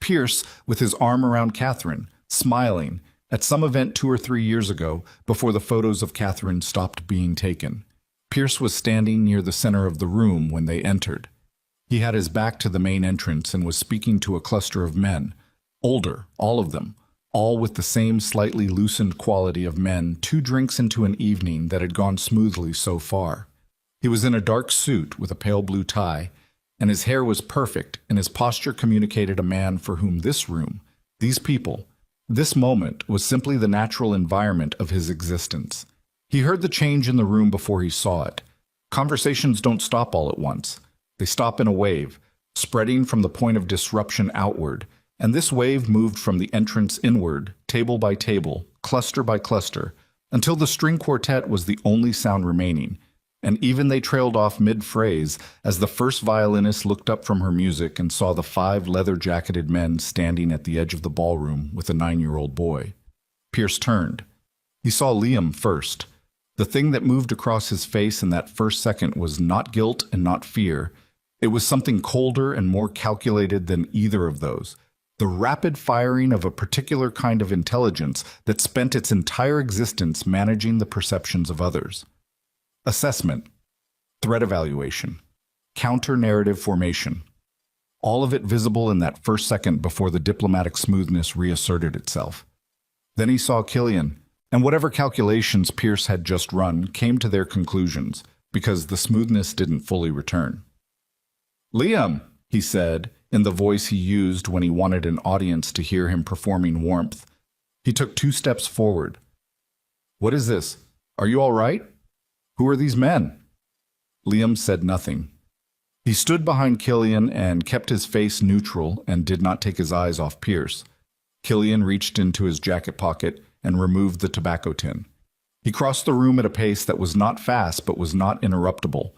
Pierce with his arm around Catherine, smiling, at some event 2 or 3 years ago, before the photos of Catherine stopped being taken. Pierce was standing near the center of the room when they entered. He had his back to the main entrance and was speaking to a cluster of men, older, all of them, all with the same slightly loosened quality of men 2 drinks into an evening that had gone smoothly so far. He was in a dark suit with a pale blue tie, and his hair was perfect, and his posture communicated a man for whom this room, these people, this moment was simply the natural environment of his existence. He heard the change in the room before he saw it. Conversations don't stop all at once. They stop in a wave, spreading from the point of disruption outward, and this wave moved from the entrance inward, table by table, cluster by cluster, until the string quartet was the only sound remaining, and even they trailed off mid-phrase as the first violinist looked up from her music and saw the 5 leather-jacketed men standing at the edge of the ballroom with a 9-year-old boy. Pierce turned. He saw Liam first. The thing that moved across his face in that first second was not guilt and not fear. It was something colder and more calculated than either of those. The rapid firing of a particular kind of intelligence that spent its entire existence managing the perceptions of others. Assessment, threat evaluation, counter-narrative formation. All of it visible in that first second before the diplomatic smoothness reasserted itself. Then he saw Killian, and whatever calculations Pierce had just run came to their conclusions, because the smoothness didn't fully return. "Liam," he said, in the voice he used when he wanted an audience to hear him performing warmth. He took 2 steps forward. "What is this? Are you all right? Who are these men?" Liam said nothing. He stood behind Killian and kept his face neutral and did not take his eyes off Pierce. Killian reached into his jacket pocket and removed the tobacco tin. He crossed the room at a pace that was not fast but was not interruptible.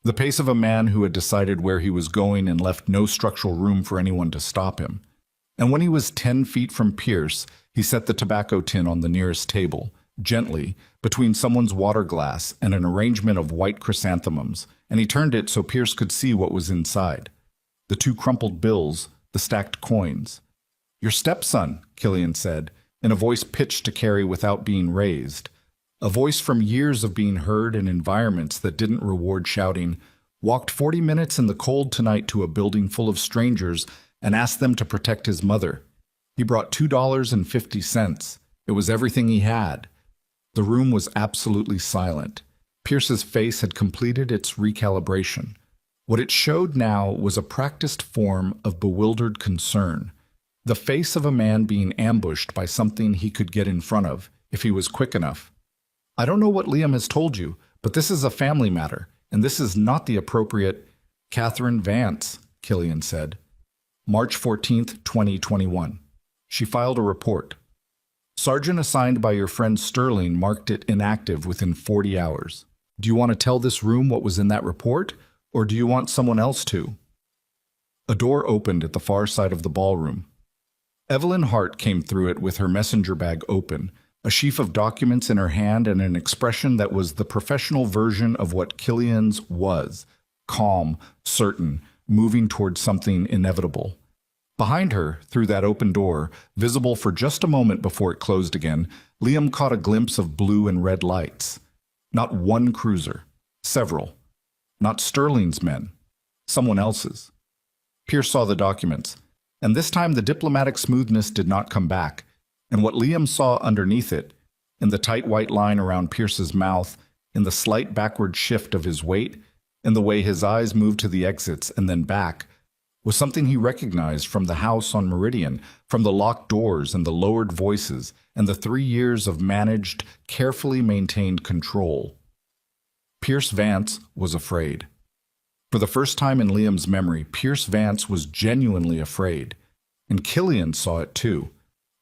The pace of a man who had decided where he was going and left no structural room for anyone to stop him. And when he was 10 feet from Pierce, he set the tobacco tin on the nearest table, gently, between someone's water glass and an arrangement of white chrysanthemums, and he turned it so Pierce could see what was inside. The 2 crumpled bills, the stacked coins. "Your stepson," Killian said, in a voice pitched to carry without being raised. A voice from years of being heard in environments that didn't reward shouting, walked 40 minutes in the cold tonight to a building full of strangers and asked them to protect his mother. He brought $2.50. It was everything he had. The room was absolutely silent. Pierce's face had completed its recalibration. What it showed now was a practiced form of bewildered concern. The face of a man being ambushed by something he could get in front of, if he was quick enough. "I don't know what Liam has told you, but this is a family matter, and this is not the appropriate—" "Catherine Vance," Killian said. "March 14th, 2021. She filed a report. Sergeant assigned by your friend Sterling marked it inactive within 40 hours. Do you want to tell this room what was in that report, or do you want someone else to?" A door opened at the far side of the ballroom. Evelyn Hart came through it with her messenger bag open, a sheaf of documents in her hand and an expression that was the professional version of what Killian's was, calm, certain, moving towards something inevitable. Behind her, through that open door, visible for just a moment before it closed again, Liam caught a glimpse of blue and red lights. Not one cruiser, several. Not Sterling's men, someone else's. Pierce saw the documents, and this time the diplomatic smoothness did not come back, and what Liam saw underneath it, in the tight white line around Pierce's mouth, in the slight backward shift of his weight, in the way his eyes moved to the exits and then back, was something he recognized from the house on Meridian, from the locked doors and the lowered voices and the 3 years of managed, carefully maintained control. Pierce Vance was afraid. For the first time in Liam's memory, Pierce Vance was genuinely afraid, and Killian saw it too.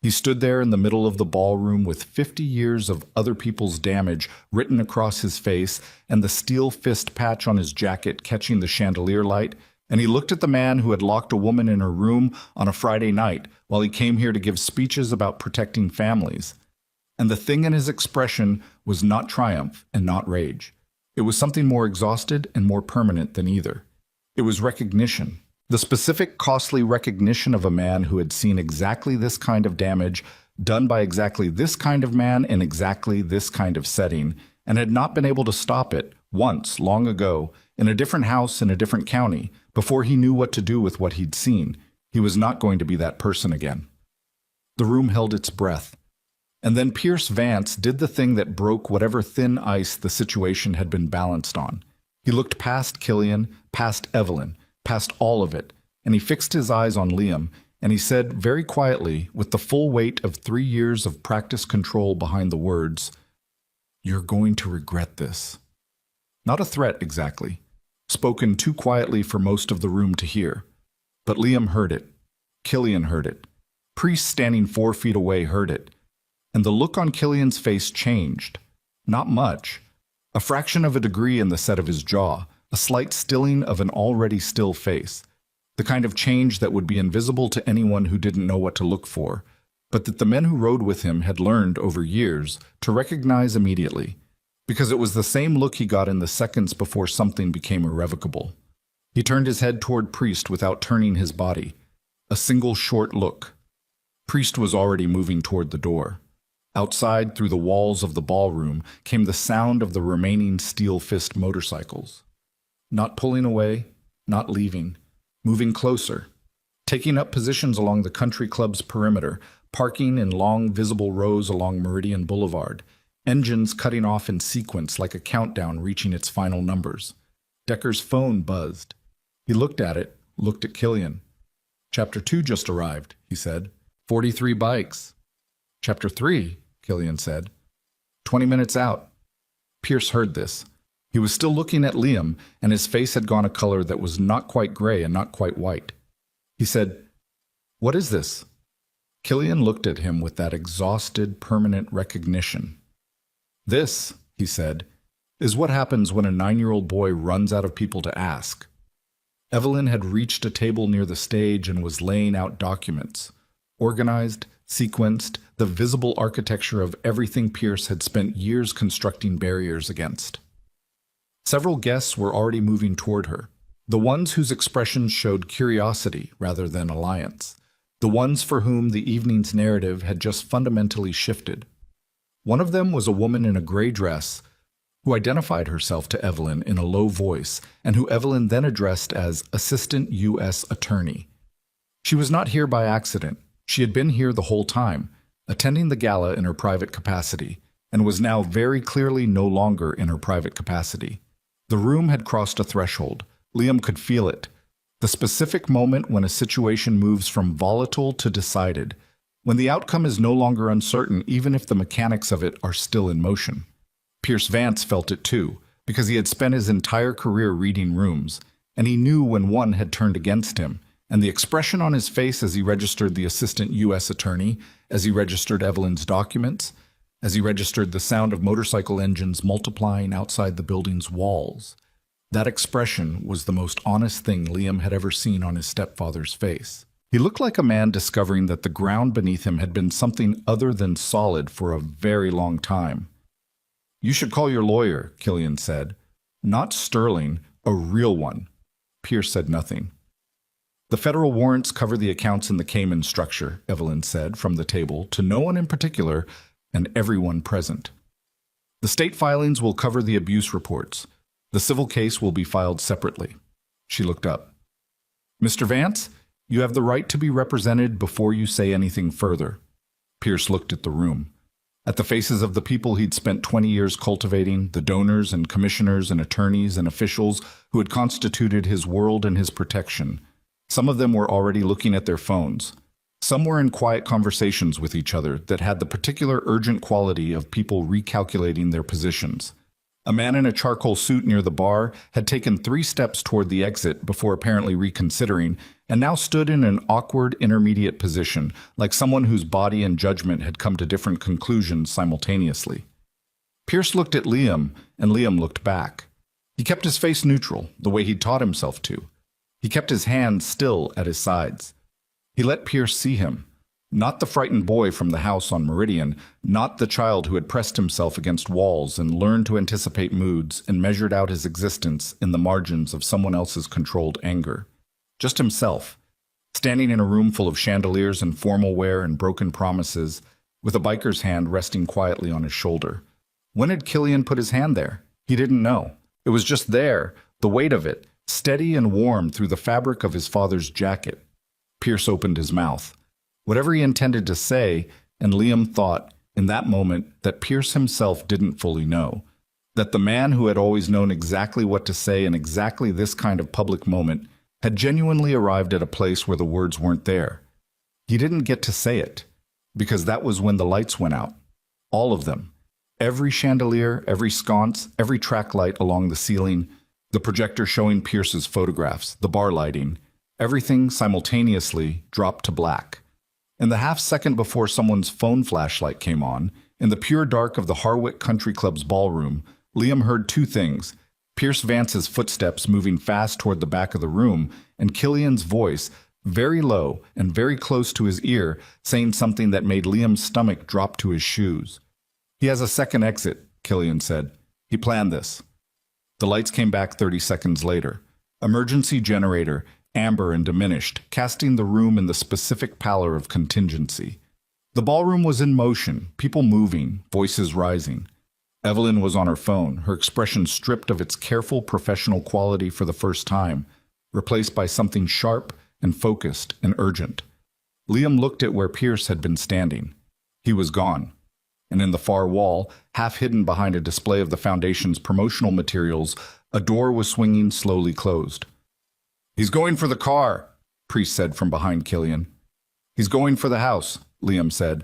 He stood there in the middle of the ballroom with 50 years of other people's damage written across his face and the steel fist patch on his jacket catching the chandelier light, and he looked at the man who had locked a woman in her room on a Friday night while he came here to give speeches about protecting families. And the thing in his expression was not triumph and not rage. It was something more exhausted and more permanent than either. It was recognition. The specific, costly recognition of a man who had seen exactly this kind of damage done by exactly this kind of man in exactly this kind of setting, and had not been able to stop it once, long ago, in a different house in a different county, before he knew what to do with what he'd seen. He was not going to be that person again. The room held its breath. And then Pierce Vance did the thing that broke whatever thin ice the situation had been balanced on. He looked past Killian, past Evelyn, past all of it, and he fixed his eyes on Liam, and he said very quietly, with the full weight of 3 years of practice control behind the words, "You're going to regret this." Not a threat exactly, spoken too quietly for most of the room to hear. But Liam heard it. Killian heard it. Priest standing 4 feet away heard it. And the look on Killian's face changed. Not much. A fraction of a degree in the set of his jaw, a slight stilling of an already still face. The kind of change that would be invisible to anyone who didn't know what to look for, but that the men who rode with him had learned over years to recognize immediately, because it was the same look he got in the seconds before something became irrevocable. He turned his head toward Priest without turning his body. A single short look. Priest was already moving toward the door. Outside, through the walls of the ballroom, came the sound of the remaining steel fist motorcycles. Not pulling away, not leaving, moving closer, taking up positions along the country club's perimeter, parking in long visible rows along Meridian Boulevard, engines cutting off in sequence like a countdown reaching its final numbers. Decker's phone buzzed. He looked at it, looked at Killian. "Chapter 2 just arrived," he said. 43 bikes. "Chapter 3, Killian said. 20 minutes out." Pierce heard this. He was still looking at Liam, and his face had gone a color that was not quite gray and not quite white. He said, "What is this?" Killian looked at him with that exhausted, permanent recognition. "This," he said, "is what happens when a 9-year-old boy runs out of people to ask." Evelyn had reached a table near the stage and was laying out documents. Organized, sequenced, the visible architecture of everything Pierce had spent years constructing barriers against. Several guests were already moving toward her, the ones whose expressions showed curiosity rather than alliance, the ones for whom the evening's narrative had just fundamentally shifted. One of them was a woman in a gray dress who identified herself to Evelyn in a low voice and who Evelyn then addressed as Assistant U.S. Attorney. She was not here by accident. She had been here the whole time, attending the gala in her private capacity, and was now very clearly no longer in her private capacity. The room had crossed a threshold. Liam could feel it. The specific moment when a situation moves from volatile to decided, when the outcome is no longer uncertain even if the mechanics of it are still in motion. Pierce Vance felt it too, because he had spent his entire career reading rooms, and he knew when one had turned against him, and the expression on his face as he registered the Assistant U.S. Attorney, as he registered Evelyn's documents, as he registered the sound of motorcycle engines multiplying outside the building's walls. That expression was the most honest thing Liam had ever seen on his stepfather's face. He looked like a man discovering that the ground beneath him had been something other than solid for a very long time. "You should call your lawyer," Killian said. "Not Sterling, a real one." Pierce said nothing. "The federal warrants cover the accounts in the Cayman structure," Evelyn said from the table, to no one in particular, and everyone present. "The state filings will cover the abuse reports. The civil case will be filed separately." She looked up. "Mr. Vance, you have the right to be represented before you say anything further." Pierce looked at the room, at the faces of the people he'd spent 20 years cultivating, the donors and commissioners and attorneys and officials who had constituted his world and his protection. Some of them were already looking at their phones. Some were in quiet conversations with each other that had the particular urgent quality of people recalculating their positions. A man in a charcoal suit near the bar had taken 3 steps toward the exit before apparently reconsidering, and now stood in an awkward intermediate position, like someone whose body and judgment had come to different conclusions simultaneously. Pierce looked at Liam, and Liam looked back. He kept his face neutral, the way he'd taught himself to. He kept his hands still at his sides. He let Pierce see him. Not the frightened boy from the house on Meridian, not the child who had pressed himself against walls and learned to anticipate moods and measured out his existence in the margins of someone else's controlled anger. Just himself, standing in a room full of chandeliers and formal wear and broken promises, with a biker's hand resting quietly on his shoulder. When had Killian put his hand there? He didn't know. It was just there, the weight of it, steady and warm through the fabric of his father's jacket. Pierce opened his mouth. Whatever he intended to say, and Liam thought, in that moment, that Pierce himself didn't fully know. That the man who had always known exactly what to say in exactly this kind of public moment had genuinely arrived at a place where the words weren't there. He didn't get to say it, because that was when the lights went out. All of them. Every chandelier, every sconce, every track light along the ceiling, the projector showing Pierce's photographs, the bar lighting, everything simultaneously dropped to black. In the half-second before someone's phone flashlight came on, in the pure dark of the Harwick Country Club's ballroom, Liam heard 2 things: Pierce Vance's footsteps moving fast toward the back of the room, and Killian's voice, very low and very close to his ear, saying something that made Liam's stomach drop to his shoes. "He has a second exit," Killian said. "He planned this." The lights came back 30 seconds later. Emergency generator, amber and diminished, casting the room in the specific pallor of contingency. The ballroom was in motion, people moving, voices rising. Evelyn was on her phone, her expression stripped of its careful professional quality for the first time, replaced by something sharp and focused and urgent. Liam looked at where Pierce had been standing. He was gone. And in the far wall, half hidden behind a display of the Foundation's promotional materials, a door was swinging slowly closed. "He's going for the car," Priest said from behind Killian. "He's going for the house," Liam said.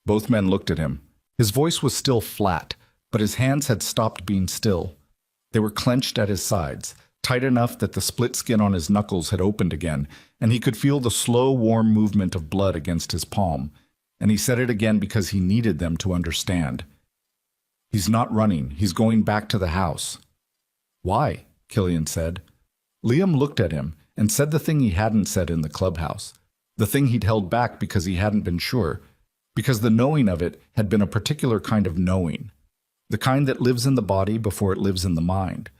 Both men looked at him. His voice was still flat, but his hands had stopped being still. They were clenched at his sides, tight enough that the split skin on his knuckles had opened again, and he could feel the slow, warm movement of blood against his palm. And he said it again because he needed them to understand. "He's not running. He's going back to the house." "Why?" Killian said. Liam looked at him and said the thing he hadn't said in the clubhouse, the thing he'd held back because he hadn't been sure, because the knowing of it had been a particular kind of knowing, the kind that lives in the body before it lives in the mind,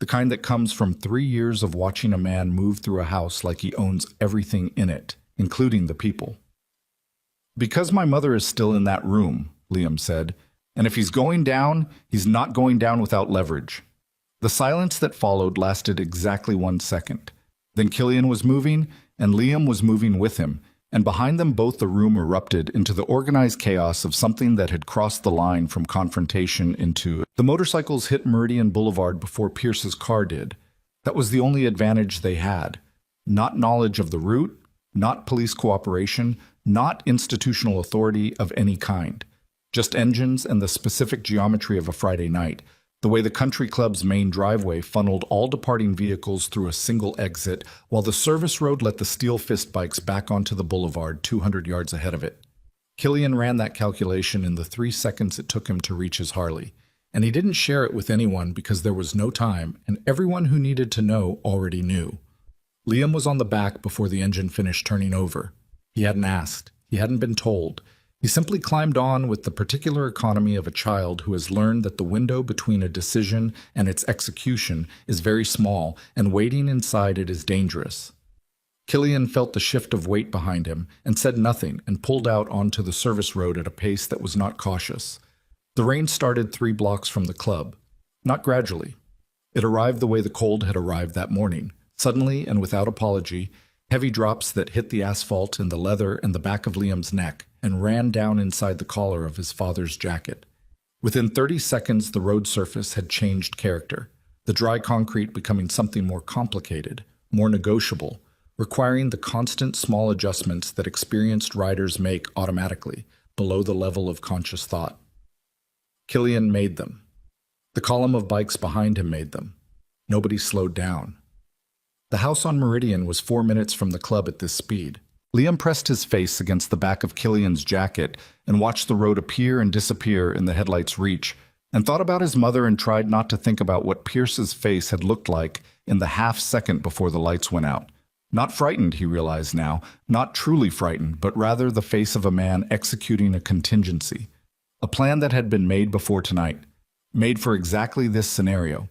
the kind that comes from 3 years of watching a man move through a house like he owns everything in it, including the people. "Because my mother is still in that room," Liam said, "and if he's going down, he's not going down without leverage." The silence that followed lasted exactly 1 second. Then Killian was moving, and Liam was moving with him, and behind them both the room erupted into the organized chaos of something that had crossed the line from confrontation into... The motorcycles hit Meridian Boulevard before Pierce's car did. That was the only advantage they had. Not knowledge of the route, not police cooperation, not institutional authority of any kind. Just engines and the specific geometry of a Friday night, the way the country club's main driveway funneled all departing vehicles through a single exit, while the service road let the steel fist bikes back onto the boulevard 200 yards ahead of it. Killian ran that calculation in the 3 seconds it took him to reach his Harley, and he didn't share it with anyone because there was no time, and everyone who needed to know already knew. Liam was on the back before the engine finished turning over. He hadn't asked. He hadn't been told. He simply climbed on with the particular economy of a child who has learned that the window between a decision and its execution is very small, and waiting inside it is dangerous. Killian felt the shift of weight behind him and said nothing and pulled out onto the service road at a pace that was not cautious. The rain started 3 blocks from the club, not gradually. It arrived the way the cold had arrived that morning, suddenly and without apology, heavy drops that hit the asphalt and the leather and the back of Liam's neck and ran down inside the collar of his father's jacket. Within 30 seconds, the road surface had changed character, the dry concrete becoming something more complicated, more negotiable, requiring the constant small adjustments that experienced riders make automatically, below the level of conscious thought. Killian made them. The column of bikes behind him made them. Nobody slowed down. The house on Meridian was 4 minutes from the club at this speed. Liam pressed his face against the back of Killian's jacket and watched the road appear and disappear in the headlight's reach, and thought about his mother and tried not to think about what Pierce's face had looked like in the half-second before the lights went out. Not frightened, he realized now, not truly frightened, but rather the face of a man executing a contingency. A plan that had been made before tonight, made for exactly this scenario,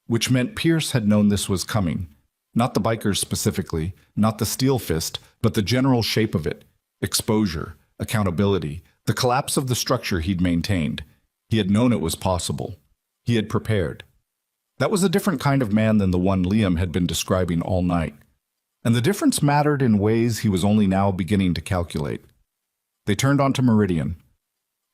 which meant Pierce had known this was coming. Not the bikers specifically, not the steel fist, but the general shape of it, exposure, accountability, the collapse of the structure he'd maintained. He had known it was possible. He had prepared. That was a different kind of man than the one Liam had been describing all night. And the difference mattered in ways he was only now beginning to calculate. They turned onto Meridian.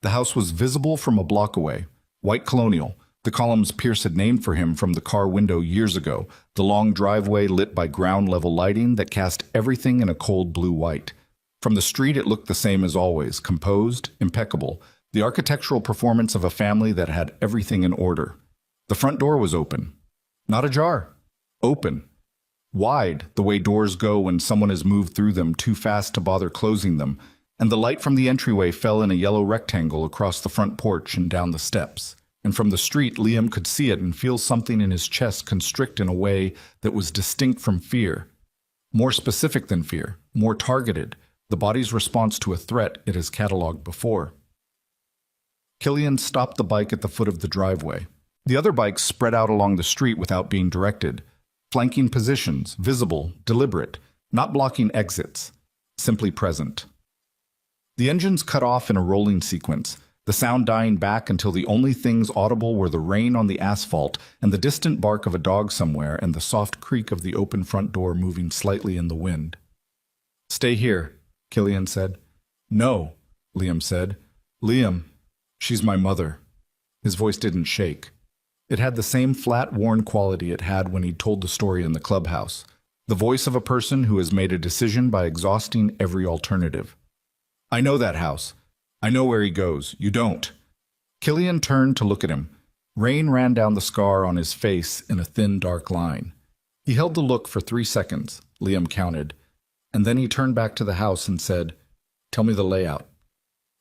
The house was visible from a block away, white colonial, the columns Pierce had named for him from the car window years ago, the long driveway lit by ground-level lighting that cast everything in a cold blue-white. From the street it looked the same as always, composed, impeccable, the architectural performance of a family that had everything in order. The front door was open. Not ajar. Open. Wide, the way doors go when someone has moved through them too fast to bother closing them, and the light from the entryway fell in a yellow rectangle across the front porch and down the steps. And from the street, Liam could see it and feel something in his chest constrict in a way that was distinct from fear. More specific than fear, more targeted, the body's response to a threat it has catalogued before. Killian stopped the bike at the foot of the driveway. The other bikes spread out along the street without being directed, flanking positions, visible, deliberate, not blocking exits, simply present. The engines cut off in a rolling sequence, the sound dying back until the only things audible were the rain on the asphalt and the distant bark of a dog somewhere and the soft creak of the open front door moving slightly in the wind. "Stay here," Killian said. "No," Liam said. "Liam, she's my mother." His voice didn't shake. It had the same flat, worn quality it had when he'd told the story in the clubhouse, the voice of a person who has made a decision by exhausting every alternative. "I know that house. I know where he goes. You don't." Killian turned to look at him. Rain ran down the scar on his face in a thin, dark line. He held the look for 3 seconds, Liam counted, and then he turned back to the house and said, "Tell me the layout."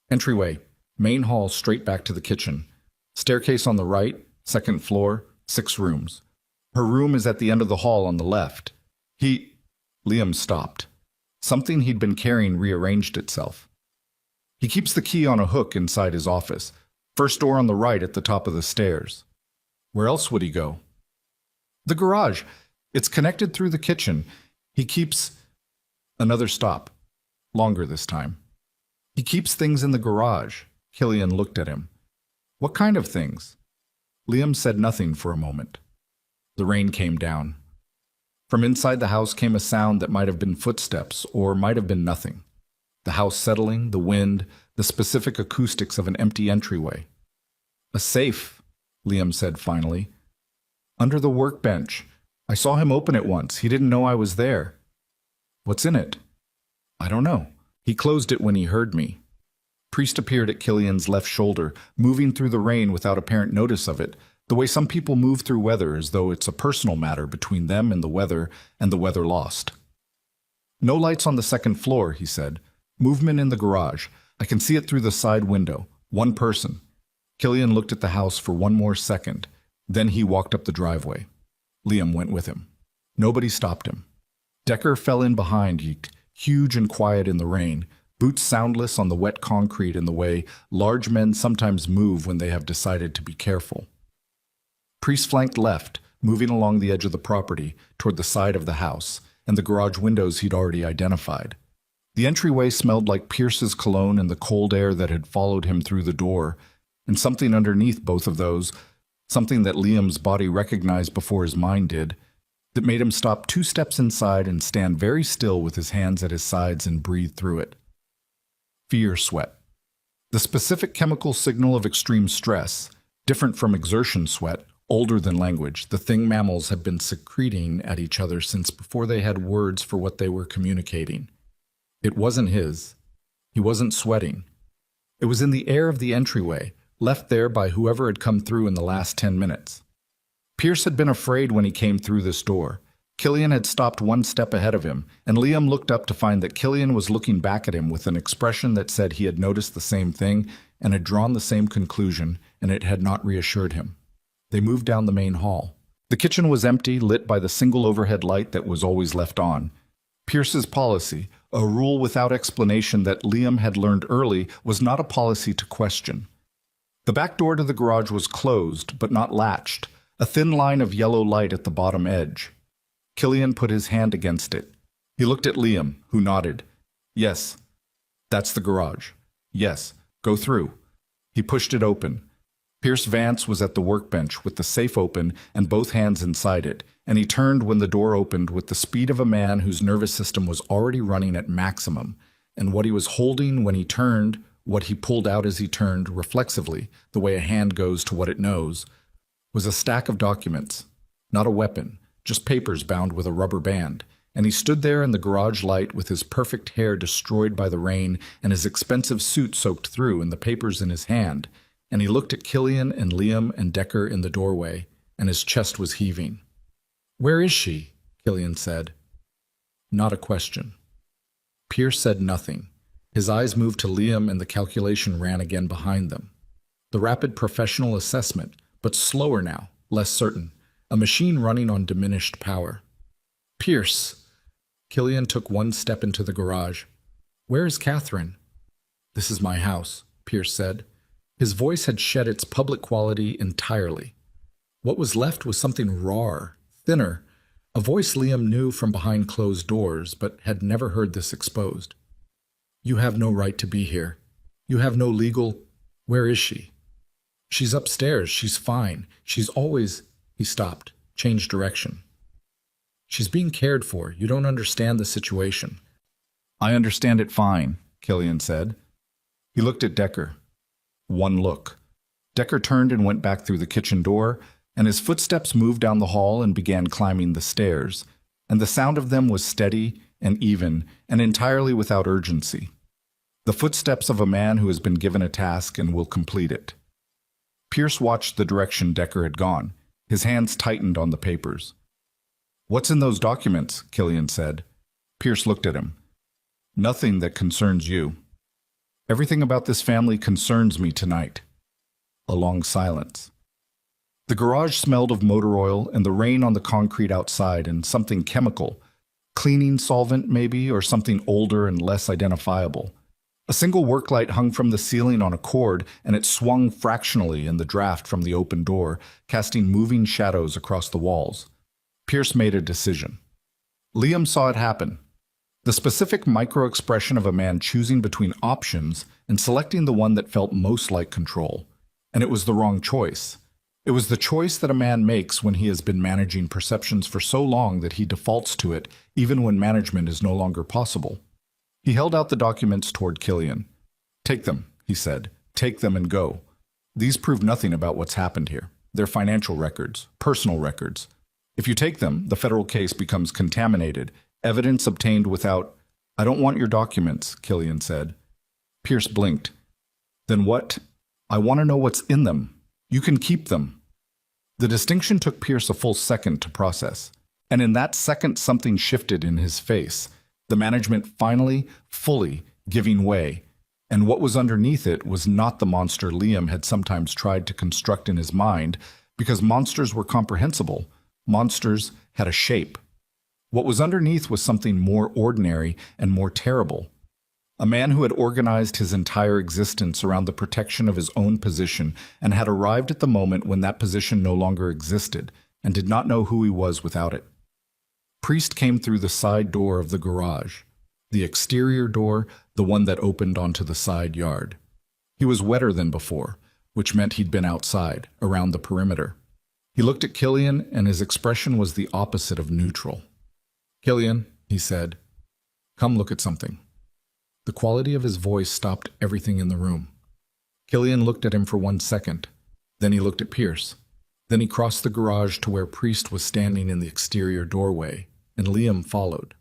"Entryway, main hall straight back to the kitchen. Staircase on the right, second floor, 6 rooms. Her room is at the end of the hall on the left." Liam stopped. Something he'd been carrying rearranged itself. "He keeps the key on a hook inside his office. First door on the right at the top of the stairs." "Where else would he go?" "The garage. It's connected through the kitchen. He keeps—" Another stop. Longer this time. "He keeps things in the garage." Killian looked at him. "What kind of things?" Liam said nothing for a moment. The rain came down. From inside the house came a sound that might have been footsteps or might have been nothing. The house settling, the wind, the specific acoustics of an empty entryway. "A safe," Liam said finally. "Under the workbench. I saw him open it once. He didn't know I was there." "What's in it?" "I don't know. He closed it when he heard me." Priest appeared at Killian's left shoulder, moving through the rain without apparent notice of it, the way some people move through weather as though it's a personal matter between them and the weather lost. "No lights on the second floor," he said. "Movement in the garage. I can see it through the side window. One person." Killian looked at the house for one more second. Then he walked up the driveway. Liam went with him. Nobody stopped him. Decker fell in behind, huge and quiet in the rain, boots soundless on the wet concrete in the way large men sometimes move when they have decided to be careful. Priest flanked left, moving along the edge of the property, toward the side of the house, and the garage windows he'd already identified. The entryway smelled like Pierce's cologne and the cold air that had followed him through the door, and something underneath both of those, something that Liam's body recognized before his mind did, that made him stop 2 steps inside and stand very still with his hands at his sides and breathe through it. Fear sweat. The specific chemical signal of extreme stress, different from exertion sweat, older than language, the thing mammals have been secreting at each other since before they had words for what they were communicating. It wasn't his. He wasn't sweating. It was in the air of the entryway, left there by whoever had come through in the last 10 minutes. Pierce had been afraid when he came through this door. Killian had stopped 1 step ahead of him, and Liam looked up to find that Killian was looking back at him with an expression that said he had noticed the same thing and had drawn the same conclusion, and it had not reassured him. They moved down the main hall. The kitchen was empty, lit by the single overhead light that was always left on. Pierce's policy, a rule without explanation that Liam had learned early, was not a policy to question. The back door to the garage was closed, but not latched, a thin line of yellow light at the bottom edge. Killian put his hand against it. He looked at Liam, who nodded. "Yes, that's the garage. Yes, go through." He pushed it open. Pierce Vance was at the workbench with the safe open and both hands inside it, and he turned when the door opened with the speed of a man whose nervous system was already running at maximum, and what he was holding when he turned, what he pulled out as he turned, reflexively, the way a hand goes to what it knows, was a stack of documents, not a weapon, just papers bound with a rubber band, and he stood there in the garage light with his perfect hair destroyed by the rain and his expensive suit soaked through and the papers in his hand, and he looked at Killian and Liam and Decker in the doorway, and his chest was heaving. "Where is she?" Killian said. Not a question. Pierce said nothing. His eyes moved to Liam and the calculation ran again behind them. The rapid professional assessment, but slower now, less certain. A machine running on diminished power. "Pierce." Killian took 1 step into the garage. "Where is Catherine?" "This is my house," Pierce said. His voice had shed its public quality entirely. What was left was something rawer, thinner, a voice Liam knew from behind closed doors, but had never heard this exposed. "You have no right to be here. You have no legal—" "Where is she?" "She's upstairs. She's fine. She's always—" He stopped, changed direction. "She's being cared for. You don't understand the situation." "I understand it fine," Killian said. He looked at Decker. 1 look. Decker turned and went back through the kitchen door, and his footsteps moved down the hall and began climbing the stairs, and the sound of them was steady and even and entirely without urgency. The footsteps of a man who has been given a task and will complete it. Pierce watched the direction Decker had gone. His hands tightened on the papers. "What's in those documents?" Killian said. Pierce looked at him. "Nothing that concerns you." "Everything about this family concerns me tonight." A long silence. The garage smelled of motor oil and the rain on the concrete outside and something chemical. Cleaning solvent, maybe, or something older and less identifiable. A single work light hung from the ceiling on a cord, and it swung fractionally in the draft from the open door, casting moving shadows across the walls. Pierce made a decision. Liam saw it happen. The specific micro-expression of a man choosing between options and selecting the one that felt most like control. And it was the wrong choice. It was the choice that a man makes when he has been managing perceptions for so long that he defaults to it, even when management is no longer possible. He held out the documents toward Killian. "Take them," he said. "Take them and go. These prove nothing about what's happened here. They're financial records, personal records. If you take them, the federal case becomes contaminated, evidence obtained without—" "I don't want your documents," Killian said. Pierce blinked. "Then what? I want to know what's in them. You can keep them." The distinction took Pierce a full second to process. And in that second something shifted in his face. The management finally, fully, giving way. And what was underneath it was not the monster Liam had sometimes tried to construct in his mind, because monsters were comprehensible. Monsters had a shape. What was underneath was something more ordinary and more terrible. A man who had organized his entire existence around the protection of his own position and had arrived at the moment when that position no longer existed and did not know who he was without it. Priest came through the side door of the garage, the exterior door, the one that opened onto the side yard. He was wetter than before, which meant he'd been outside, around the perimeter. He looked at Killian, and his expression was the opposite of neutral. "Killian," he said, "come look at something." The quality of his voice stopped everything in the room. Killian looked at him for 1 second. Then he looked at Pierce. Then he crossed the garage to where Priest was standing in the exterior doorway, and Liam followed.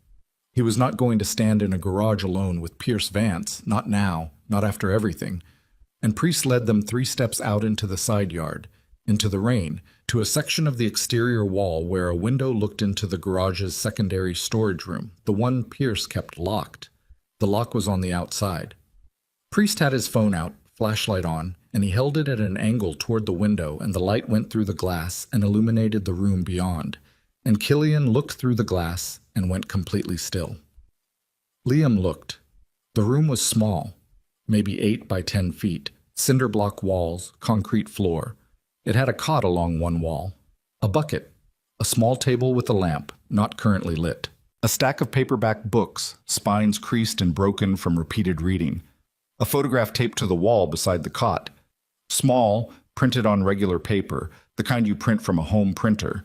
He was not going to stand in a garage alone with Pierce Vance, not now, not after everything. And Priest led them 3 steps out into the side yard, into the rain, to a section of the exterior wall where a window looked into the garage's secondary storage room, the one Pierce kept locked. The lock was on the outside. Priest had his phone out, flashlight on, and he held it at an angle toward the window, and the light went through the glass and illuminated the room beyond. And Killian looked through the glass and went completely still. Liam looked. The room was small, maybe 8 by 10 feet, cinder block walls, concrete floor. It had a cot along one wall, a bucket, a small table with a lamp, not currently lit. A stack of paperback books, spines creased and broken from repeated reading. A photograph taped to the wall beside the cot. Small, printed on regular paper, the kind you print from a home printer.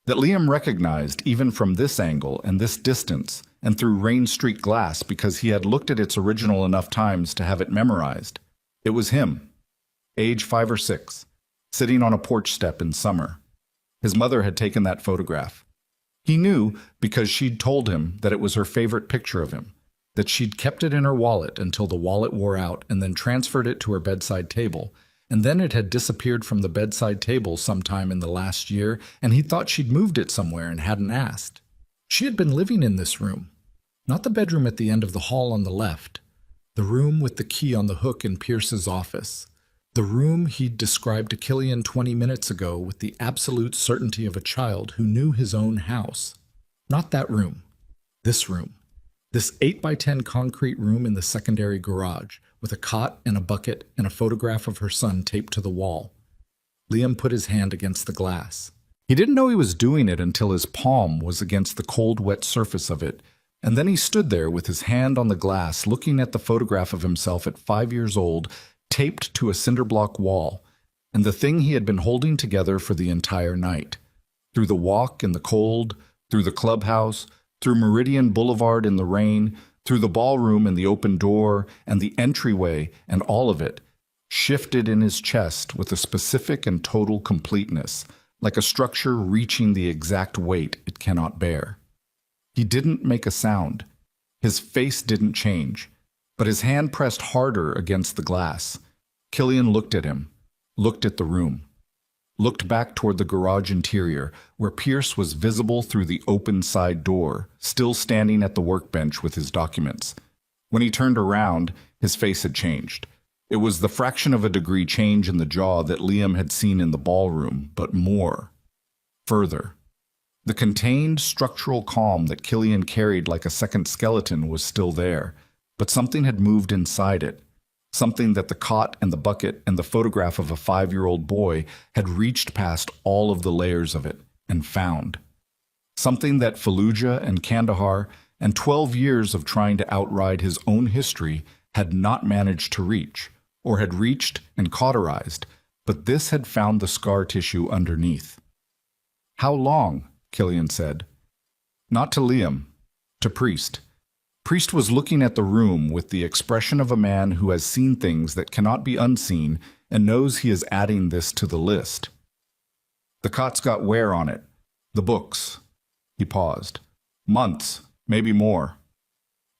That Liam recognized even from this angle and this distance and through rain-streaked glass because he had looked at its original enough times to have it memorized. It was him, age 5 or 6, sitting on a porch step in summer. His mother had taken that photograph. He knew because she'd told him that it was her favorite picture of him, that she'd kept it in her wallet until the wallet wore out and then transferred it to her bedside table, and then it had disappeared from the bedside table sometime in the last year, and he thought she'd moved it somewhere and hadn't asked. She had been living in this room, not the bedroom at the end of the hall on the left, the room with the key on the hook in Pierce's office, the room he'd described to Killian 20 minutes ago with the absolute certainty of a child who knew his own house. Not that room. This room. This 8 by 10 concrete room in the secondary garage, with a cot and a bucket and a photograph of her son taped to the wall. Liam put his hand against the glass. He didn't know he was doing it until his palm was against the cold, wet surface of it, and then he stood there with his hand on the glass, looking at the photograph of himself at 5 years old, taped to a cinder block wall, and the thing he had been holding together for the entire night. Through the walk in the cold, through the clubhouse, through Meridian Boulevard in the rain, through the ballroom and the open door and the entryway, and all of it, shifted in his chest with a specific and total completeness, like a structure reaching the exact weight it cannot bear. He didn't make a sound. His face didn't change, but his hand pressed harder against the glass. Killian looked at him. looked at the room, looked back toward the garage interior, where Pierce was visible through the open side door, still standing at the workbench with his documents. When he turned around, his face had changed. It was the fraction of a degree change in the jaw that Liam had seen in the ballroom, but more. Further. The contained structural calm that Killian carried like a second skeleton was still there, but something had moved inside it. Something that the cot and the bucket and the photograph of a 5-year-old boy had reached past all of the layers of it and found. Something that Fallujah and Kandahar and 12 years of trying to outride his own history had not managed to reach, or had reached and cauterized, but this had found the scar tissue underneath. "How long?" Killian said. Not to Liam, to Priest. Priest was looking at the room with the expression of a man who has seen things that cannot be unseen and knows he is adding this to the list. "The cot's got wear on it. The books." He paused. "Months, maybe more."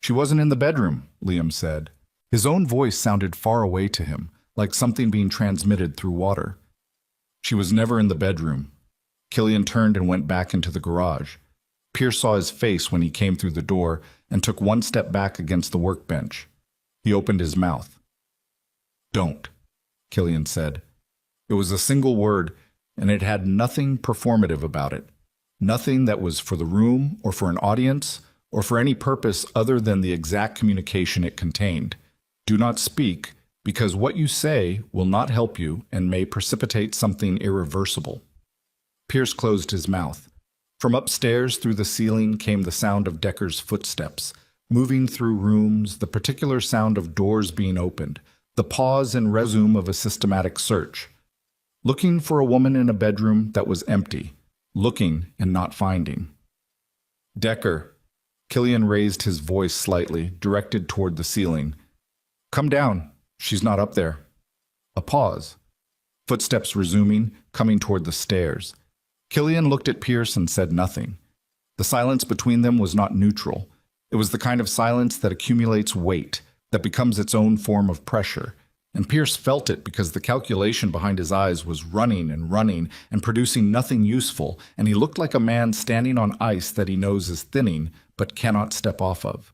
"She wasn't in the bedroom," Liam said. His own voice sounded far away to him, like something being transmitted through water. "She was never in the bedroom." Killian turned and went back into the garage. Pierce saw his face when he came through the door and took one step back against the workbench. He opened his mouth. "Don't," Killian said. It was a single word, and it had nothing performative about it. Nothing that was for the room or for an audience or for any purpose other than the exact communication it contained. Do not speak, because what you say will not help you and may precipitate something irreversible. Pierce closed his mouth. From upstairs through the ceiling came the sound of Decker's footsteps, moving through rooms, the particular sound of doors being opened, the pause and resume of a systematic search. Looking for a woman in a bedroom that was empty, looking and not finding. "Decker," Killian raised his voice slightly, directed toward the ceiling. "Come down. She's not up there." A pause. Footsteps resuming, coming toward the stairs. Killian looked at Pierce and said nothing. The silence between them was not neutral. It was the kind of silence that accumulates weight, that becomes its own form of pressure. And Pierce felt it because the calculation behind his eyes was running and producing nothing useful, and he looked like a man standing on ice that he knows is thinning but cannot step off of.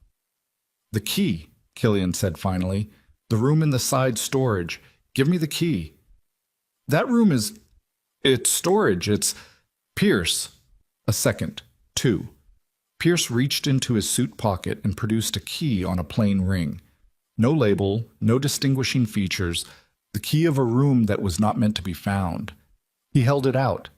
"The key," Killian said finally. "The room in the side storage. Give me the key." "That room is... it's storage. It's..." "Pierce." A second. 2. Pierce reached into his suit pocket and produced a key on a plain ring. No label, no distinguishing features, the key of a room that was not meant to be found. He held it out.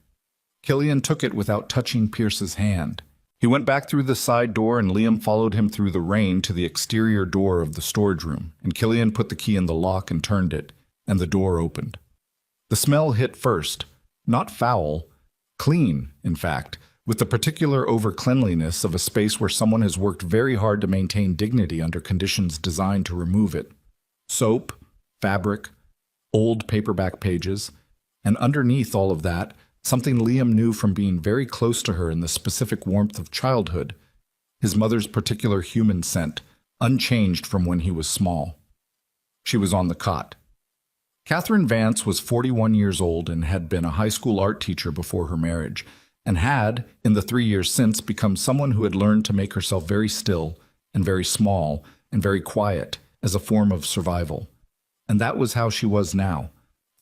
Killian took it without touching Pierce's hand. He went back through the side door and Liam followed him through the rain to the exterior door of the storage room, and Killian put the key in the lock and turned it, and the door opened. The smell hit first, not foul, clean, in fact, with the particular over-cleanliness of a space where someone has worked very hard to maintain dignity under conditions designed to remove it. Soap, fabric, old paperback pages, and underneath all of that, something Liam knew from being very close to her in the specific warmth of childhood, his mother's particular human scent, unchanged from when he was small. She was on the cot. Catherine Vance was 41 years old and had been a high school art teacher before her marriage, and had, in the 3 years since, become someone who had learned to make herself very still and very small and very quiet as a form of survival. And that was how she was now,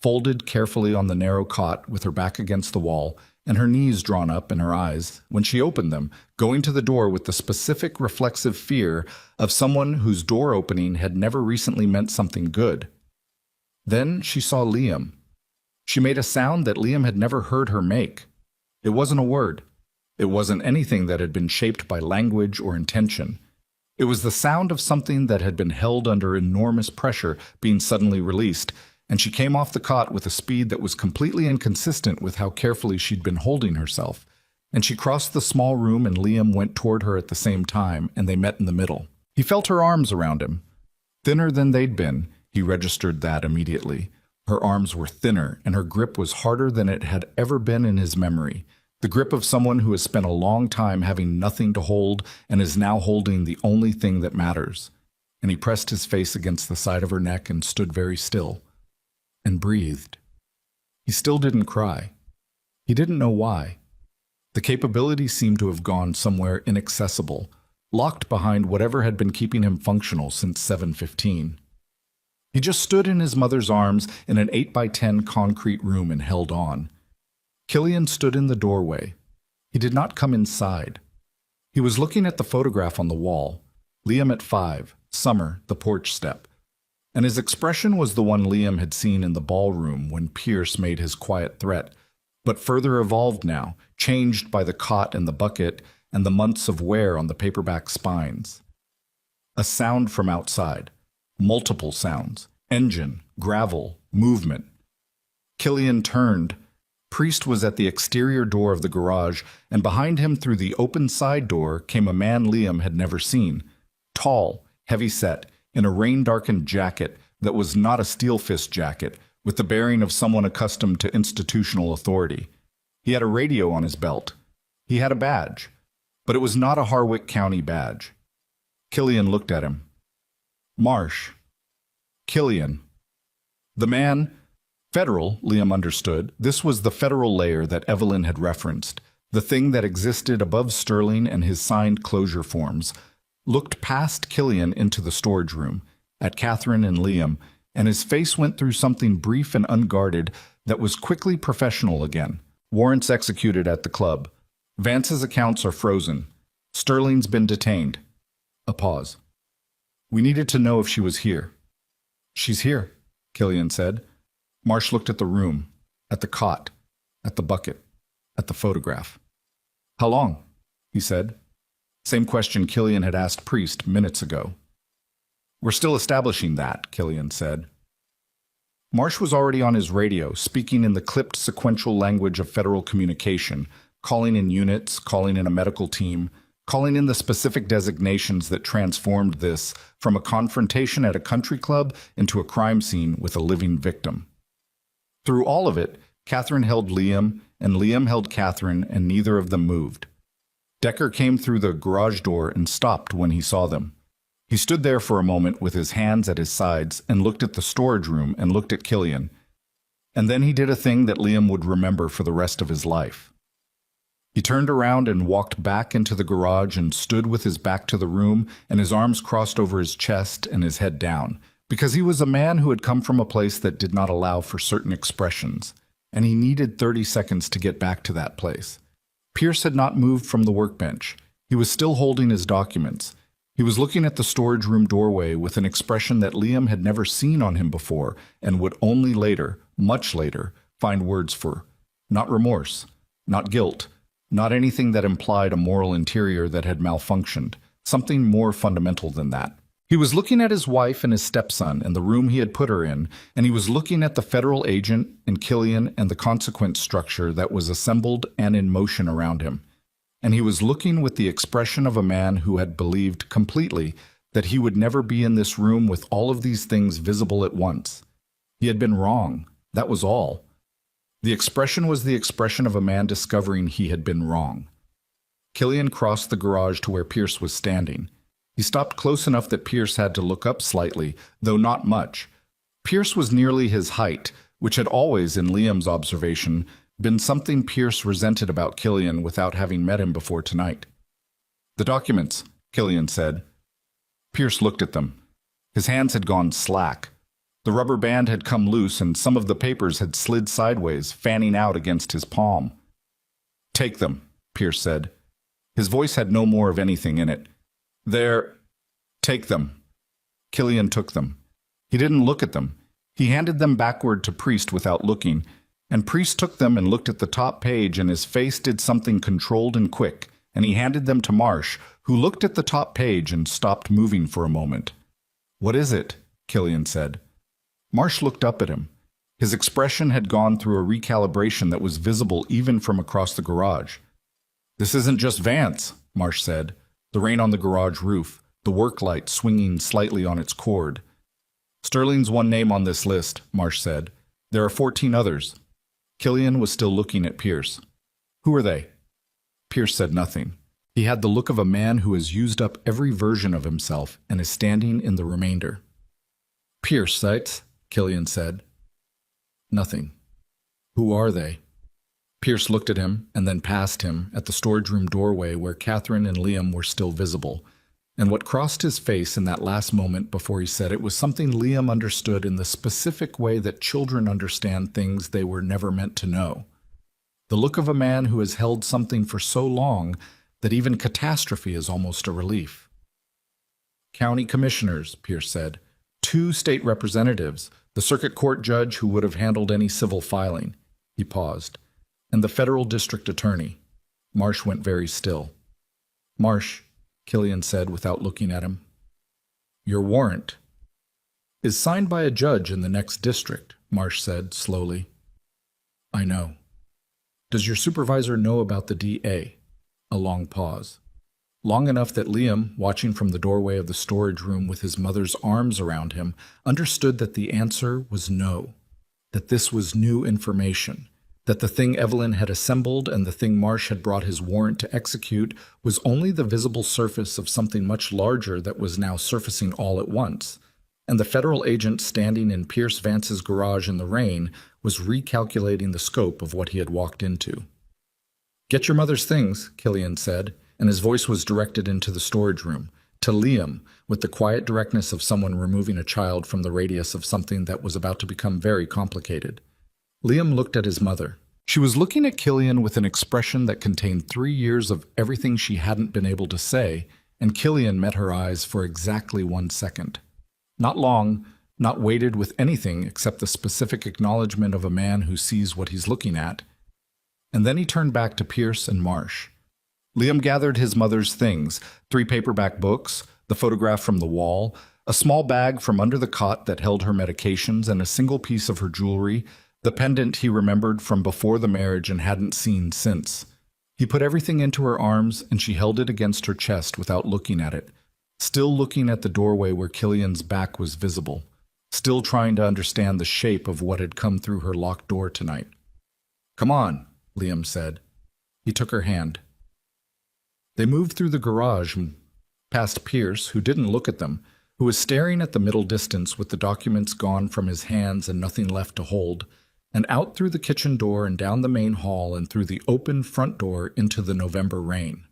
folded carefully on the narrow cot with her back against the wall and her knees drawn up in her eyes, when she opened them, going to the door with the specific reflexive fear of someone whose door opening had never recently meant something good. Then she saw Liam. She made a sound that Liam had never heard her make. It wasn't a word. It wasn't anything that had been shaped by language or intention. It was the sound of something that had been held under enormous pressure being suddenly released, and she came off the cot with a speed that was completely inconsistent with how carefully she'd been holding herself. And she crossed the small room and Liam went toward her at the same time, and they met in the middle. He felt her arms around him. Thinner than they'd been. He registered that immediately. Her arms were thinner, and her grip was harder than it had ever been in his memory. The grip of someone who has spent a long time having nothing to hold and is now holding the only thing that matters. And he pressed his face against the side of her neck and stood very still. And breathed. He still didn't cry. He didn't know why. The capability seemed to have gone somewhere inaccessible, locked behind whatever had been keeping him functional since 7:15. He just stood in his mother's arms in an 8x10 concrete room and held on. Killian stood in the doorway. He did not come inside. He was looking at the photograph on the wall, Liam at 5, Summer, the porch step. And his expression was the one Liam had seen in the ballroom when Pierce made his quiet threat, but further evolved now, changed by the cot and the bucket and the months of wear on the paperback spines. A sound from outside. Multiple sounds. Engine, gravel, movement. Killian turned. Priest was at the exterior door of the garage, and behind him through the open side door came a man Liam had never seen. Tall, heavy-set, in a rain-darkened jacket that was not a steel-fist jacket, with the bearing of someone accustomed to institutional authority. He had a radio on his belt. He had a badge, but it was not a Harwick County badge. Killian looked at him. Marsh. Killian. The man... Federal, Liam understood. This was the federal layer that Evelyn had referenced, the thing that existed above Sterling and his signed closure forms, looked past Killian into the storage room, at Catherine and Liam, and his face went through something brief and unguarded that was quickly professional again. Warrants executed at the club. Vance's accounts are frozen. Sterling's been detained. A pause. We needed to know if she was here. She's here, Killian said. Marsh looked at the room, at the cot, at the bucket, at the photograph. How long? He said. Same question Killian had asked Priest minutes ago. We're still establishing that, Killian said. Marsh was already on his radio, speaking in the clipped sequential language of federal communication, calling in units, calling in a medical team, calling in the specific designations that transformed this from a confrontation at a country club into a crime scene with a living victim. Through all of it, Catherine held Liam, and Liam held Catherine, and neither of them moved. Decker came through the garage door and stopped when he saw them. He stood there for a moment with his hands at his sides and looked at the storage room and looked at Killian. And then he did a thing that Liam would remember for the rest of his life. He turned around and walked back into the garage and stood with his back to the room and his arms crossed over his chest and his head down, because he was a man who had come from a place that did not allow for certain expressions, and he needed 30 seconds to get back to that place. Pierce had not moved from the workbench. He was still holding his documents. He was looking at the storage room doorway with an expression that Liam had never seen on him before and would only later, much later, find words for. Not remorse, not guilt, not anything that implied a moral interior that had malfunctioned, something more fundamental than that. He was looking at his wife and his stepson and the room he had put her in, and he was looking at the federal agent and Killian and the consequence structure that was assembled and in motion around him. And he was looking with the expression of a man who had believed completely that he would never be in this room with all of these things visible at once. He had been wrong. That was all. The expression was the expression of a man discovering he had been wrong. Killian crossed the garage to where Pierce was standing. He stopped close enough that Pierce had to look up slightly, though not much. Pierce was nearly his height, which had always, in Liam's observation, been something Pierce resented about Killian without having met him before tonight. The documents, Killian said. Pierce looked at them. His hands had gone slack. The rubber band had come loose and some of the papers had slid sideways, fanning out against his palm. Take them, Pierce said. His voice had no more of anything in it. Take them. Killian took them. He didn't look at them. He handed them backward to Priest without looking, and Priest took them and looked at the top page, and his face did something controlled and quick, and he handed them to Marsh, who looked at the top page and stopped moving for a moment. What is it? Killian said. Marsh looked up at him. His expression had gone through a recalibration that was visible even from across the garage. This isn't just Vance, Marsh said. The rain on the garage roof, the work light swinging slightly on its cord. Sterling's one name on this list, Marsh said. There are 14 others. Killian was still looking at Pierce. Who are they? Pierce said nothing. He had the look of a man who has used up every version of himself and is standing in the remainder. Pierce sites, Killian said. Nothing. Who are they? Pierce looked at him and then past him at the storage room doorway where Catherine and Liam were still visible. And what crossed his face in that last moment before he said it was something Liam understood in the specific way that children understand things they were never meant to know. The look of a man who has held something for so long that even catastrophe is almost a relief. County commissioners, Pierce said. 2 state representatives, the circuit court judge who would have handled any civil filing. He paused. And the federal district attorney. Marsh went very still. Marsh, Killian said without looking at him. Your warrant is signed by a judge in the next district, Marsh said slowly. I know. Does your supervisor know about the DA? A long pause. Long enough that Liam, watching from the doorway of the storage room with his mother's arms around him, understood that the answer was no, that this was new information, that the thing Evelyn had assembled and the thing Marsh had brought his warrant to execute was only the visible surface of something much larger that was now surfacing all at once, and the federal agent standing in Pierce Vance's garage in the rain was recalculating the scope of what he had walked into. Get your mother's things, Killian said, and his voice was directed into the storage room, to Liam, with the quiet directness of someone removing a child from the radius of something that was about to become very complicated. Liam looked at his mother. She was looking at Killian with an expression that contained 3 years of everything she hadn't been able to say, and Killian met her eyes for exactly 1 second. Not long, not weighted with anything except the specific acknowledgement of a man who sees what he's looking at. And then he turned back to Pierce and Marsh. Liam gathered his mother's things, 3 paperback books, the photograph from the wall, a small bag from under the cot that held her medications and a single piece of her jewelry, the pendant he remembered from before the marriage and hadn't seen since. He put everything into her arms and she held it against her chest without looking at it, still looking at the doorway where Killian's back was visible, still trying to understand the shape of what had come through her locked door tonight. Come on, Liam said. He took her hand. They moved through the garage and past Pierce, who didn't look at them, who was staring at the middle distance with the documents gone from his hands and nothing left to hold, and out through the kitchen door and down the main hall and through the open front door into the November rain.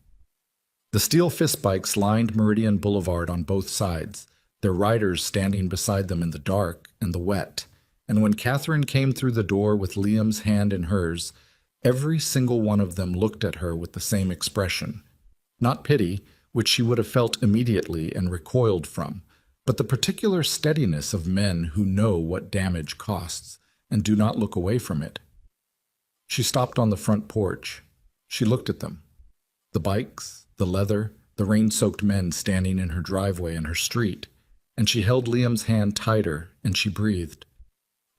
The steel fist bikes lined Meridian Boulevard on both sides, their riders standing beside them in the dark and the wet, and when Catherine came through the door with Liam's hand in hers, every single one of them looked at her with the same expression. Not pity, which she would have felt immediately and recoiled from, but the particular steadiness of men who know what damage costs and do not look away from it. She stopped on the front porch. She looked at them. The bikes, the leather, the rain-soaked men standing in her driveway and her street, and she held Liam's hand tighter and she breathed.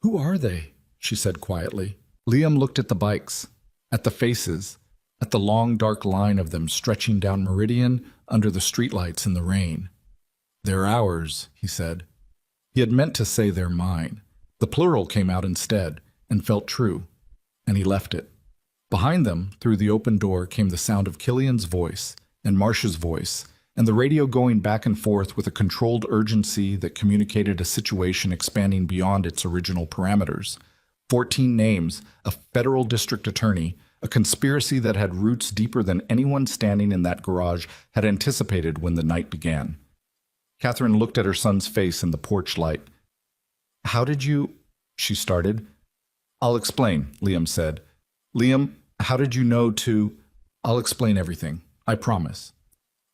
Who are they? She said quietly. Liam looked at the bikes, at the faces, at the long dark line of them stretching down Meridian under the streetlights in the rain. They're ours, he said. He had meant to say they're mine. The plural came out instead, and felt true, and he left it. Behind them, through the open door, came the sound of Killian's voice, and Marsh's voice, and the radio going back and forth with a controlled urgency that communicated a situation expanding beyond its original parameters. 14 names, a federal district attorney, a conspiracy that had roots deeper than anyone standing in that garage had anticipated when the night began. Catherine looked at her son's face in the porch light. How did you... she started. I'll explain, Liam said. Liam, how did you know to... I'll explain everything, I promise.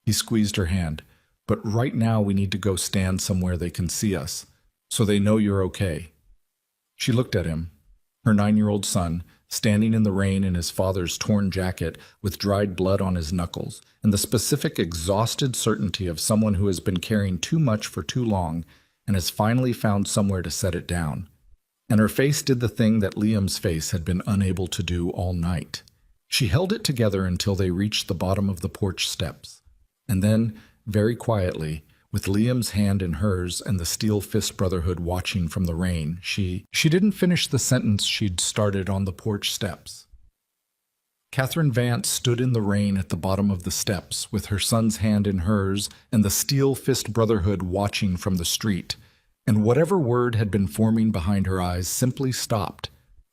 He squeezed her hand. But right now we need to go stand somewhere they can see us, so they know you're okay. She looked at him, her 9-year-old son, standing in the rain in his father's torn jacket with dried blood on his knuckles, and the specific exhausted certainty of someone who has been carrying too much for too long and has finally found somewhere to set it down. And her face did the thing that Liam's face had been unable to do all night. She held it together until they reached the bottom of the porch steps. And then, very quietly, with Liam's hand in hers and the steel fist Brotherhood watching from the rain, she didn't finish the sentence she'd started on the porch steps. Catherine Vance stood in the rain at the bottom of the steps, with her son's hand in hers and the steel fist Brotherhood watching from the street, and whatever word had been forming behind her eyes simply stopped,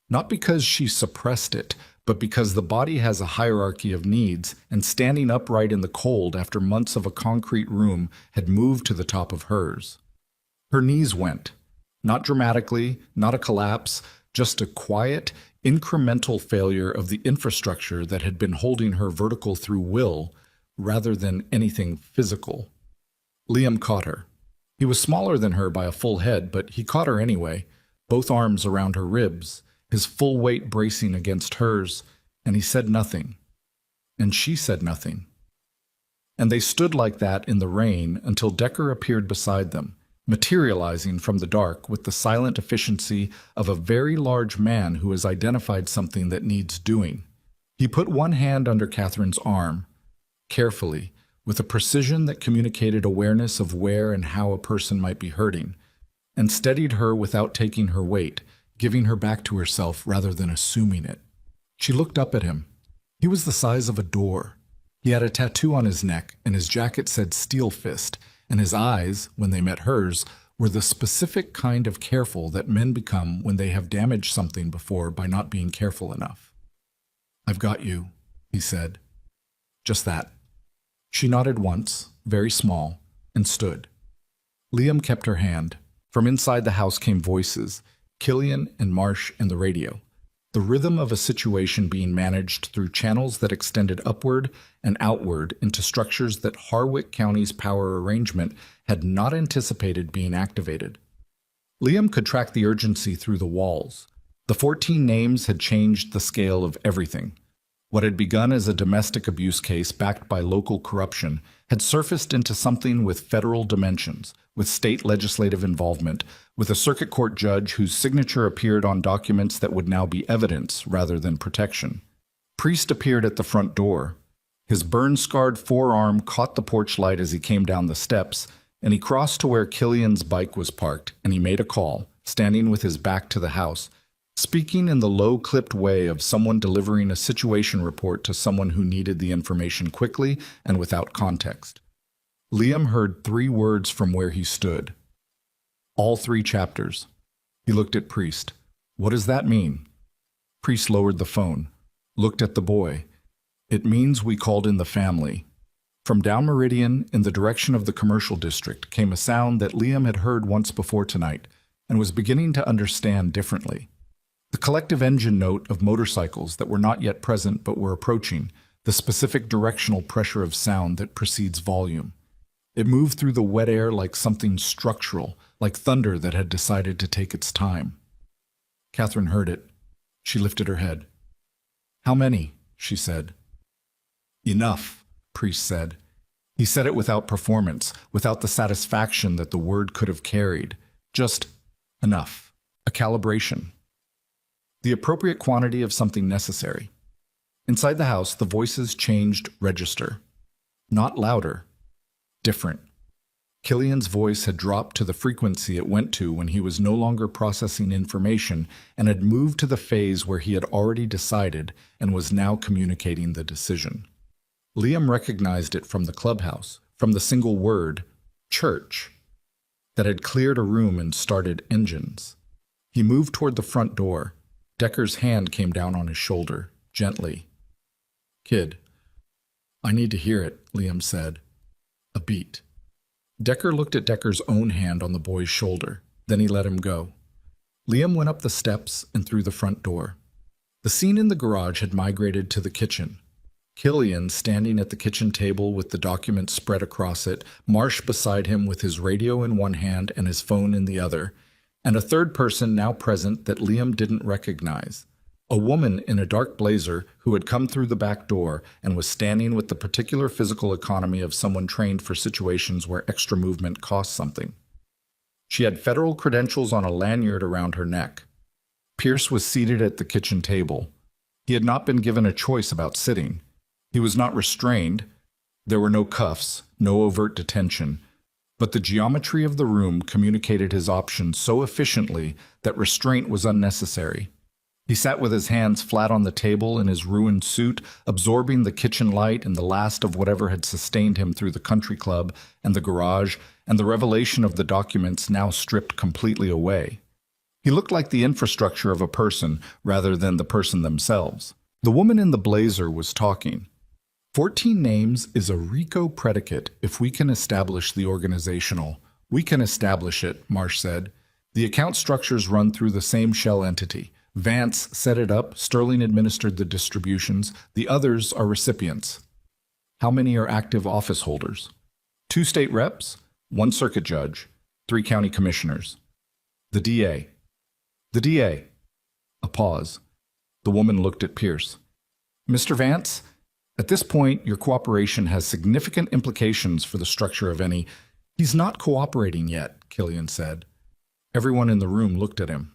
Not because she suppressed it, but because the body has a hierarchy of needs, and standing upright in the cold after months of a concrete room had moved to the top of hers. Her knees went. Not dramatically, not a collapse, just a quiet, incremental failure of the infrastructure that had been holding her vertical through will, rather than anything physical. Liam caught her. He was smaller than her by a full head, but he caught her anyway, both arms around her ribs, his full weight bracing against hers, and he said nothing. And she said nothing. And they stood like that in the rain until Decker appeared beside them, materializing from the dark with the silent efficiency of a very large man who has identified something that needs doing. He put one hand under Catherine's arm, carefully, with a precision that communicated awareness of where and how a person might be hurting, and steadied her without taking her weight, giving her back to herself rather than assuming it. She looked up at him. He was the size of a door. He had a tattoo on his neck, and his jacket said Steel Fist, and his eyes, when they met hers, were the specific kind of careful that men become when they have damaged something before by not being careful enough. "I've got you," he said. Just that. She nodded once, very small, and stood. Liam kept her hand. From inside the house came voices, Killian and Marsh and the radio, the rhythm of a situation being managed through channels that extended upward and outward into structures that Harwick County's power arrangement had not anticipated being activated. Liam could track the urgency through the walls. The 14 names had changed the scale of everything. What had begun as a domestic abuse case backed by local corruption had surfaced into something with federal dimensions, with state legislative involvement, with a circuit court judge whose signature appeared on documents that would now be evidence rather than protection. Priest appeared at the front door. His burn-scarred forearm caught the porch light as he came down the steps, and he crossed to where Killian's bike was parked, and he made a call, standing with his back to the house, speaking in the low-clipped way of someone delivering a situation report to someone who needed the information quickly and without context. Liam heard 3 words from where he stood. All 3 chapters. He looked at Priest. "What does that mean?" Priest lowered the phone, looked at the boy. "It means we called in the family." From down Meridian, in the direction of the commercial district, came a sound that Liam had heard once before tonight, and was beginning to understand differently. The collective engine note of motorcycles that were not yet present but were approaching, the specific directional pressure of sound that precedes volume. It moved through the wet air like something structural, like thunder that had decided to take its time. Catherine heard it. She lifted her head. "How many?" she said. "Enough," Priest said. He said it without performance, without the satisfaction that the word could have carried. Just enough. A calibration. The appropriate quantity of something necessary. Inside the house, the voices changed register. Not louder. Different. Killian's voice had dropped to the frequency it went to when he was no longer processing information and had moved to the phase where he had already decided and was now communicating the decision. Liam recognized it from the clubhouse, from the single word, church, that had cleared a room and started engines. He moved toward the front door. Decker's hand came down on his shoulder, gently. "Kid." "I need to hear it," Liam said. A beat. Decker looked at Decker's own hand on the boy's shoulder. Then he let him go. Liam went up the steps and through the front door. The scene in the garage had migrated to the kitchen. Killian standing at the kitchen table with the document spread across it, Marsh beside him with his radio in one hand and his phone in the other, and a third person now present that Liam didn't recognize. A woman in a dark blazer who had come through the back door and was standing with the particular physical economy of someone trained for situations where extra movement costs something. She had federal credentials on a lanyard around her neck. Pierce was seated at the kitchen table. He had not been given a choice about sitting. He was not restrained. There were no cuffs, no overt detention. But the geometry of the room communicated his options so efficiently that restraint was unnecessary. He sat with his hands flat on the table in his ruined suit, absorbing the kitchen light and the last of whatever had sustained him through the country club and the garage and the revelation of the documents now stripped completely away. He looked like the infrastructure of a person rather than the person themselves. The woman in the blazer was talking. 14 names is a RICO predicate if we can establish the organizational. We can establish it, Marsh said. The account structures run through the same shell entity. Vance set it up, Sterling administered the distributions, the others are recipients. How many are active office holders? 2 state reps, 1 circuit judge, 3 county commissioners. The DA. The DA. A pause. The woman looked at Pierce. Mr. Vance, at this point, your cooperation has significant implications for the structure of any. He's not cooperating yet, Killian said. Everyone in the room looked at him.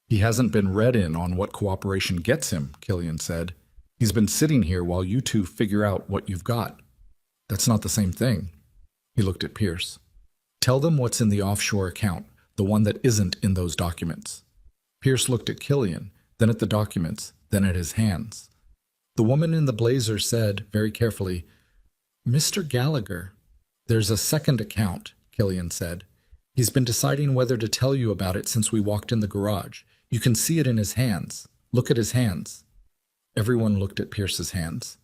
He hasn't been read in on what cooperation gets him, Killian said. He's been sitting here while you two figure out what you've got. That's not the same thing. He looked at Pierce. Tell them what's in the offshore account, the one that isn't in those documents. Pierce looked at Killian, then at the documents, then at his hands. The woman in the blazer said, very carefully, Mr. Gallagher, there's a second account, Killian said. He's been deciding whether to tell you about it since we walked in the garage. You can see it in his hands. Look at his hands. Everyone looked at Pierce's hands.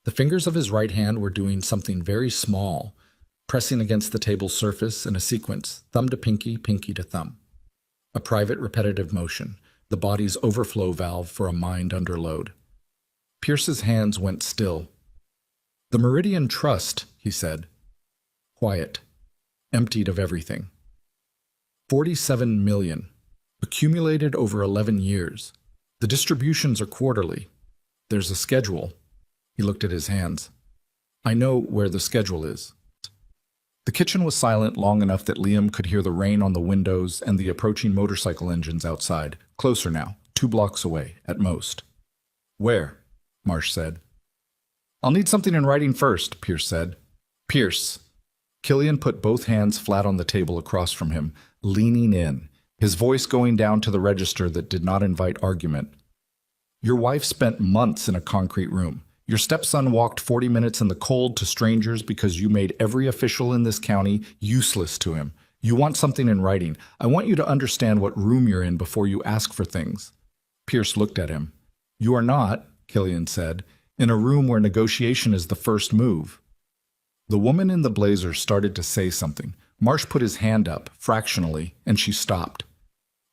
The fingers of his right hand were doing something very small, pressing against the table surface in a sequence, thumb to pinky, pinky to thumb. A private repetitive motion, the body's overflow valve for a mind under load. Pierce's hands went still. The Meridian Trust, he said. Quiet. Emptied of everything. 47 million. Accumulated over 11 years. The distributions are quarterly. There's a schedule. He looked at his hands. I know where the schedule is. The kitchen was silent long enough that Liam could hear the rain on the windows and the approaching motorcycle engines outside. Closer now, 2 blocks away, at most. Where? Marsh said. I'll need something in writing first, Pierce said. Pierce. Killian put both hands flat on the table across from him, leaning in, his voice going down to the register that did not invite argument. Your wife spent months in a concrete room. Your stepson walked 40 minutes in the cold to strangers because you made every official in this county useless to him. You want something in writing. I want you to understand what room you're in before you ask for things. Pierce looked at him. You are not, Killian said, in a room where negotiation is the first move. The woman in the blazer started to say something. Marsh put his hand up, fractionally, and she stopped.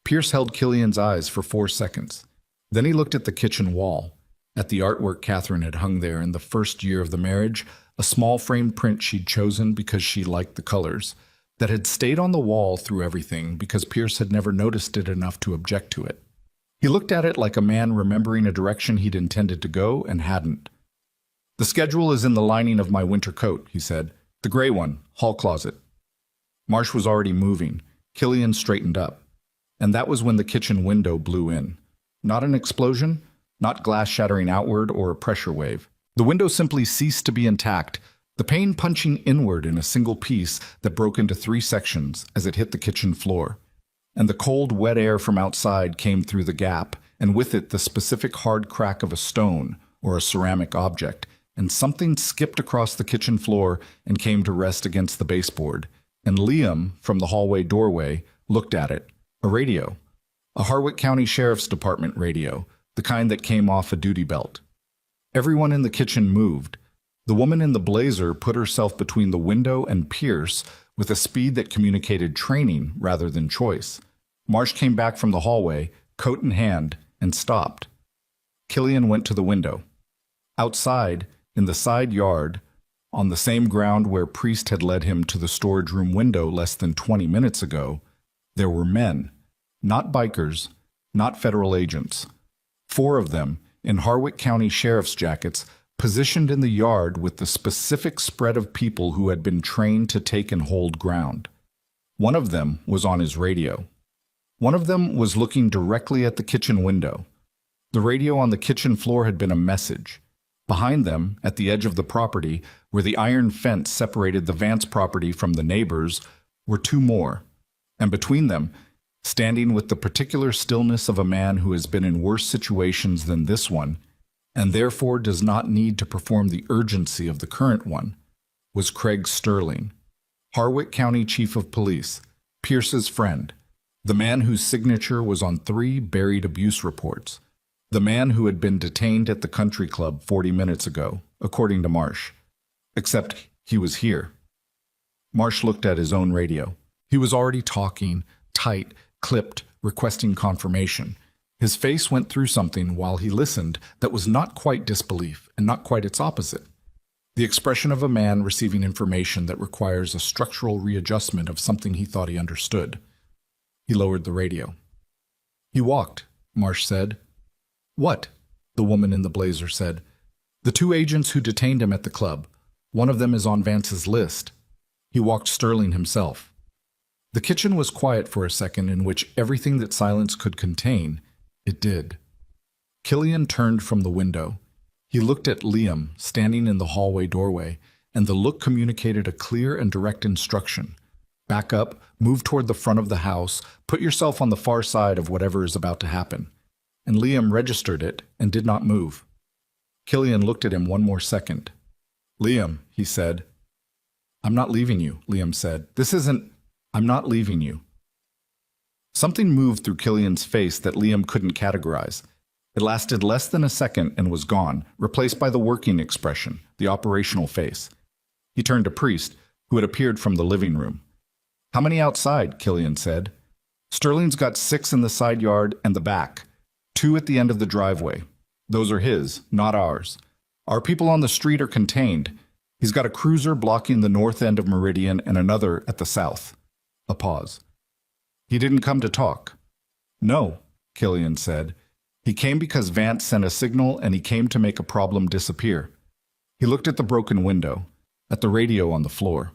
Pierce held Killian's eyes for 4 seconds. Then he looked at the kitchen wall, at the artwork Catherine had hung there in the first year of the marriage, a small framed print she'd chosen because she liked the colors, that had stayed on the wall through everything because Pierce had never noticed it enough to object to it. He looked at it like a man remembering a direction he'd intended to go and hadn't. The schedule is in the lining of my winter coat, he said. The gray one, hall closet. Marsh was already moving. Killian straightened up. And that was when the kitchen window blew in. Not an explosion, not glass shattering outward or a pressure wave. The window simply ceased to be intact, the pane punching inward in a single piece that broke into 3 sections as it hit the kitchen floor. And the cold, wet air from outside came through the gap, and with it the specific hard crack of a stone or a ceramic object, and something skipped across the kitchen floor and came to rest against the baseboard. And Liam, from the hallway doorway, looked at it. A radio. A Harwick County Sheriff's Department radio, the kind that came off a duty belt. Everyone in the kitchen moved. The woman in the blazer put herself between the window and Pierce with a speed that communicated training rather than choice. Marsh came back from the hallway, coat in hand, and stopped. Killian went to the window. Outside, in the side yard, on the same ground where Priest had led him to the storage room window less than 20 minutes ago, there were men, not bikers, not federal agents. 4 of them, in Harwick County Sheriff's jackets, positioned in the yard with the specific spread of people who had been trained to take and hold ground. One of them was on his radio. One of them was looking directly at the kitchen window. The radio on the kitchen floor had been a message. Behind them, at the edge of the property, where the iron fence separated the Vance property from the neighbors, were 2 more. And between them, standing with the particular stillness of a man who has been in worse situations than this one, and therefore does not need to perform the urgency of the current one, was Craig Sterling, Harwick County Chief of Police, Pierce's friend, The man whose signature was on 3 buried abuse reports. The man who had been detained at the country club 40 minutes ago, according to Marsh. Except he was here. Marsh looked at his own radio. He was already talking, tight, clipped, requesting confirmation. His face went through something while he listened that was not quite disbelief and not quite its opposite. The expression of a man receiving information that requires a structural readjustment of something he thought he understood. He lowered the radio. "He walked," Marsh said. "What?" the woman in the blazer said. "The 2 agents who detained him at the club. One of them is on Vance's list. He walked Sterling himself." The kitchen was quiet for a second, in which everything that silence could contain, it did. Killian turned from the window. He looked at Liam, standing in the hallway doorway, and the look communicated a clear and direct instruction. Back up, move toward the front of the house, put yourself on the far side of whatever is about to happen. And Liam registered it and did not move. Killian looked at him one more second. "Liam," he said. "I'm not leaving you," Liam said. "I'm not leaving you." Something moved through Killian's face that Liam couldn't categorize. It lasted less than a second and was gone, replaced by the working expression, the operational face. He turned to Priest, who had appeared from the living room. "How many outside?" Killian said. "Sterling's got 6 in the side yard and the back, 2 at the end of the driveway. Those are his, not ours. Our people on the street are contained. He's got a cruiser blocking the north end of Meridian and another at the south." A pause. "He didn't come to talk." "No," Killian said. "He came because Vance sent a signal and he came to make a problem disappear." He looked at the broken window, at the radio on the floor.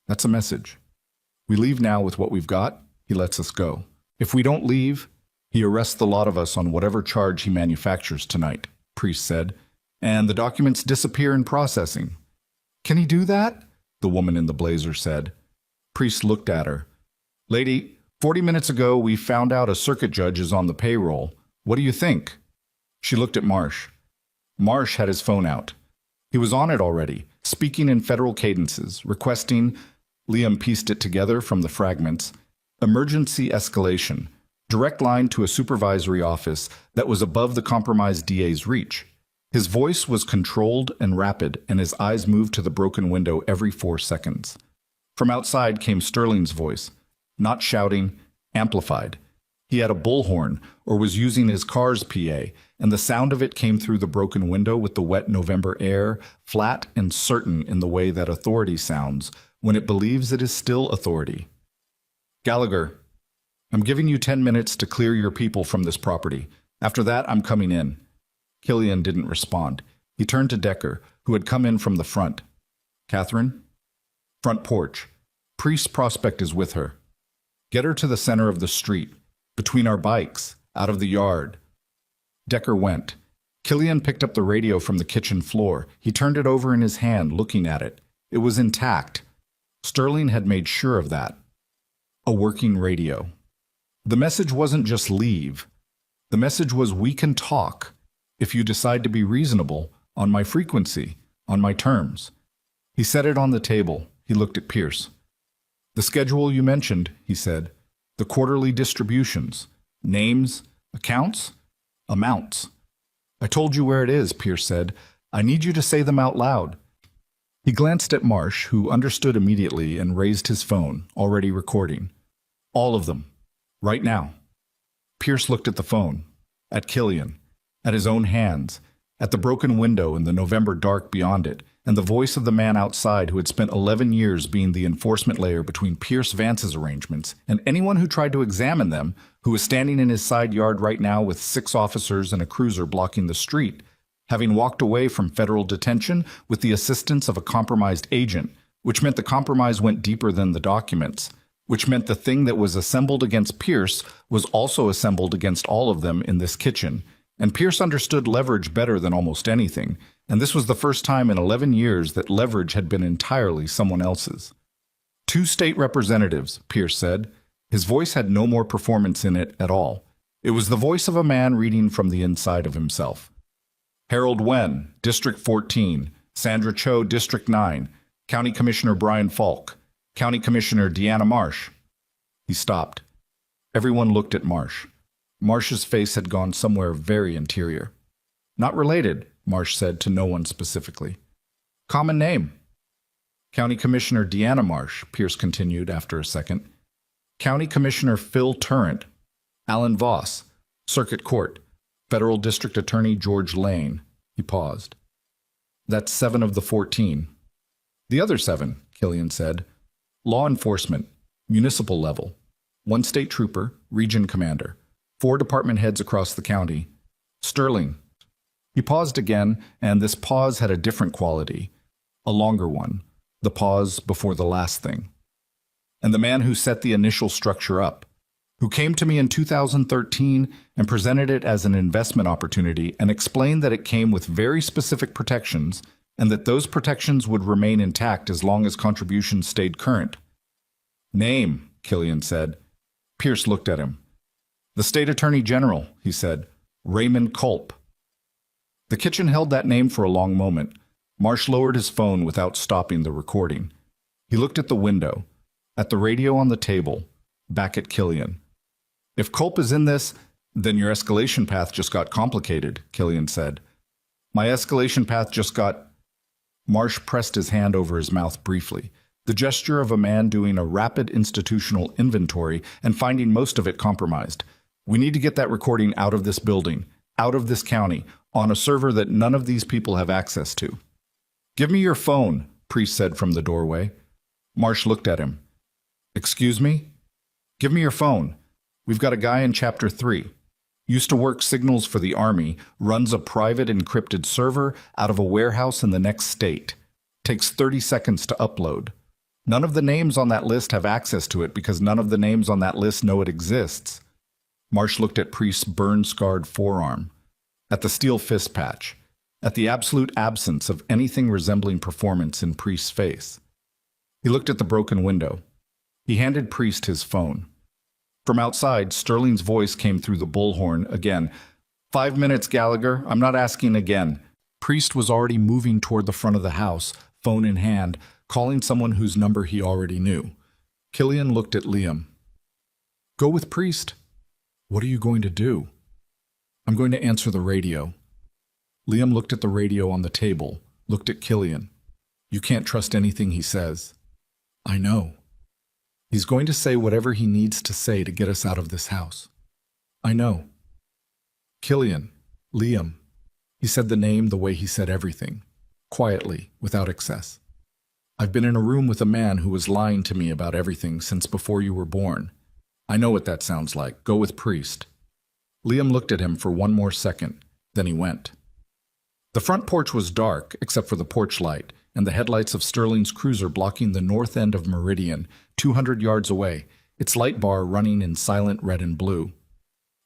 "That's a message. We leave now with what we've got, he lets us go. If we don't leave, he arrests the lot of us on whatever charge he manufactures tonight," Priest said, "and the documents disappear in processing." "Can he do that?" the woman in the blazer said. Priest looked at her. "Lady, 40 minutes ago we found out a circuit judge is on the payroll. What do you think?" She looked at Marsh. Marsh had his phone out. He was on it already, speaking in federal cadences, requesting, Liam pieced it together from the fragments, emergency escalation, direct line to a supervisory office that was above the compromised DA's reach. His voice was controlled and rapid, and his eyes moved to the broken window every 4 seconds. From outside came Sterling's voice, not shouting, amplified. He had a bullhorn, or was using his car's PA, and the sound of it came through the broken window with the wet November air, flat and certain in the way that authority sounds when it believes it is still authority. "Gallagher, I'm giving you 10 minutes to clear your people from this property. After that, I'm coming in." Killian didn't respond. He turned to Decker, who had come in from the front. "Catherine?" "Front porch. Priest's prospect is with her. Get her to the center of the street. Between our bikes, out of the yard." Decker went. Killian picked up the radio from the kitchen floor. He turned it over in his hand, looking at it. It was intact. Sterling had made sure of that. A working radio. The message wasn't just leave. The message was, we can talk, if you decide to be reasonable, on my frequency, on my terms. He set it on the table. He looked at Pierce. "The schedule you mentioned," he said. "The quarterly distributions. Names, accounts, amounts." "I told you where it is," Pierce said. "I need you to say them out loud." He glanced at Marsh, who understood immediately and raised his phone, already recording. "All of them. Right now." Pierce looked at the phone, at Killian, at his own hands, at the broken window in the November dark beyond it, and the voice of the man outside who had spent 11 years being the enforcement layer between Pierce Vance's arrangements and anyone who tried to examine them, who was standing in his side yard right now with 6 officers and a cruiser blocking the street, having walked away from federal detention with the assistance of a compromised agent, which meant the compromise went deeper than the documents, which meant the thing that was assembled against Pierce was also assembled against all of them in this kitchen. And Pierce understood leverage better than almost anything, and this was the first time in 11 years that leverage had been entirely someone else's. 2 state representatives, Pierce said. His voice had no more performance in it at all. It was the voice of a man reading from the inside of himself. Harold Wen, District 14, Sandra Cho, District 9, County Commissioner Brian Falk, County Commissioner Deanna Marsh. He stopped. Everyone looked at Marsh. Marsh's face had gone somewhere very interior. Not related, Marsh said to no one specifically. Common name. County Commissioner Deanna Marsh, Pierce continued after a second. County Commissioner Phil Turrent. Alan Voss. Circuit Court. Federal District Attorney George Lane. He paused. That's 7 of the 14. The other 7, Killian said. Law enforcement. Municipal level. 1 state trooper, region commander. 4 department heads across the county. Sterling. He paused again, and this pause had a different quality. A longer one. The pause before the last thing. And the man who set the initial structure up, who came to me in 2013 and presented it as an investment opportunity and explained that it came with very specific protections and that those protections would remain intact as long as contributions stayed current. Name, Killian said. Pierce looked at him. The State Attorney General, he said. Raymond Culp. The kitchen held that name for a long moment. Marsh lowered his phone without stopping the recording. He looked at the window, at the radio on the table, back at Killian. If Culp is in this, then your escalation path just got complicated, Killian said. My escalation path just got... Marsh pressed his hand over his mouth briefly, the gesture of a man doing a rapid institutional inventory and finding most of it compromised. We need to get that recording out of this building, out of this county, on a server that none of these people have access to. Give me your phone, Priest said from the doorway. Marsh looked at him. Excuse me? Give me your phone. We've got a guy in Chapter 3. Used to work signals for the Army, runs a private encrypted server out of a warehouse in the next state. Takes 30 seconds to upload. None of the names on that list have access to it because none of the names on that list know it exists. Marsh looked at Priest's burn-scarred forearm, at the steel fist patch, at the absolute absence of anything resembling performance in Priest's face. He looked at the broken window. He handed Priest his phone. From outside, Sterling's voice came through the bullhorn again. 5 minutes, Gallagher. I'm not asking again. Priest was already moving toward the front of the house, phone in hand, calling someone whose number he already knew. Killian looked at Liam. Go with Priest. What are you going to do? I'm going to answer the radio. Liam looked at the radio on the table, looked at Killian. You can't trust anything he says. I know. He's going to say whatever he needs to say to get us out of this house. I know. Killian, Liam. He said the name the way he said everything, quietly, without excess. I've been in a room with a man who was lying to me about everything since before you were born. I know what that sounds like. Go with Priest. Liam looked at him for one more second, then he went. The front porch was dark, except for the porch light, and the headlights of Sterling's cruiser blocking the north end of Meridian, 200 yards away, its light bar running in silent red and blue.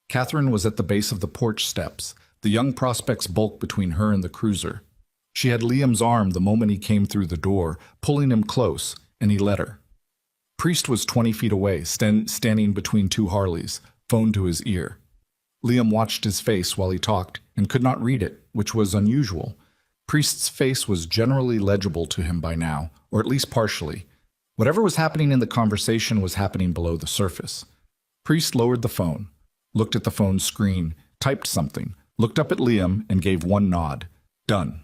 Catherine was at the base of the porch steps, the young prospect's bulk between her and the cruiser. She had Liam's arm the moment he came through the door, pulling him close, and he let her. Priest was 20 feet away, standing between 2 Harleys, phone to his ear. Liam watched his face while he talked and could not read it, which was unusual. Priest's face was generally legible to him by now, or at least partially. Whatever was happening in the conversation was happening below the surface. Priest lowered the phone, looked at the phone's screen, typed something, looked up at Liam, and gave one nod. Done.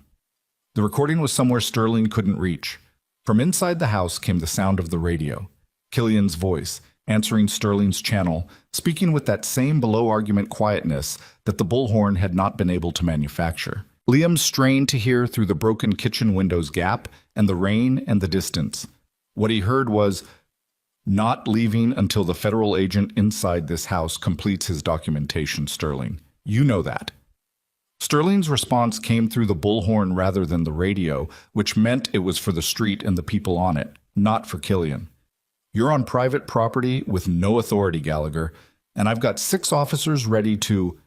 The recording was somewhere Sterling couldn't reach. From inside the house came the sound of the radio. Killian's voice, answering Sterling's channel, speaking with that same below-argument quietness that the bullhorn had not been able to manufacture. Liam strained to hear through the broken kitchen window's gap and the rain and the distance. What he heard was, "Not leaving until the federal agent inside this house completes his documentation, Sterling. You know that." Sterling's response came through the bullhorn rather than the radio, which meant it was for the street and the people on it, not for Killian. "You're on private property with no authority, Gallagher, and I've got 6 officers ready to..."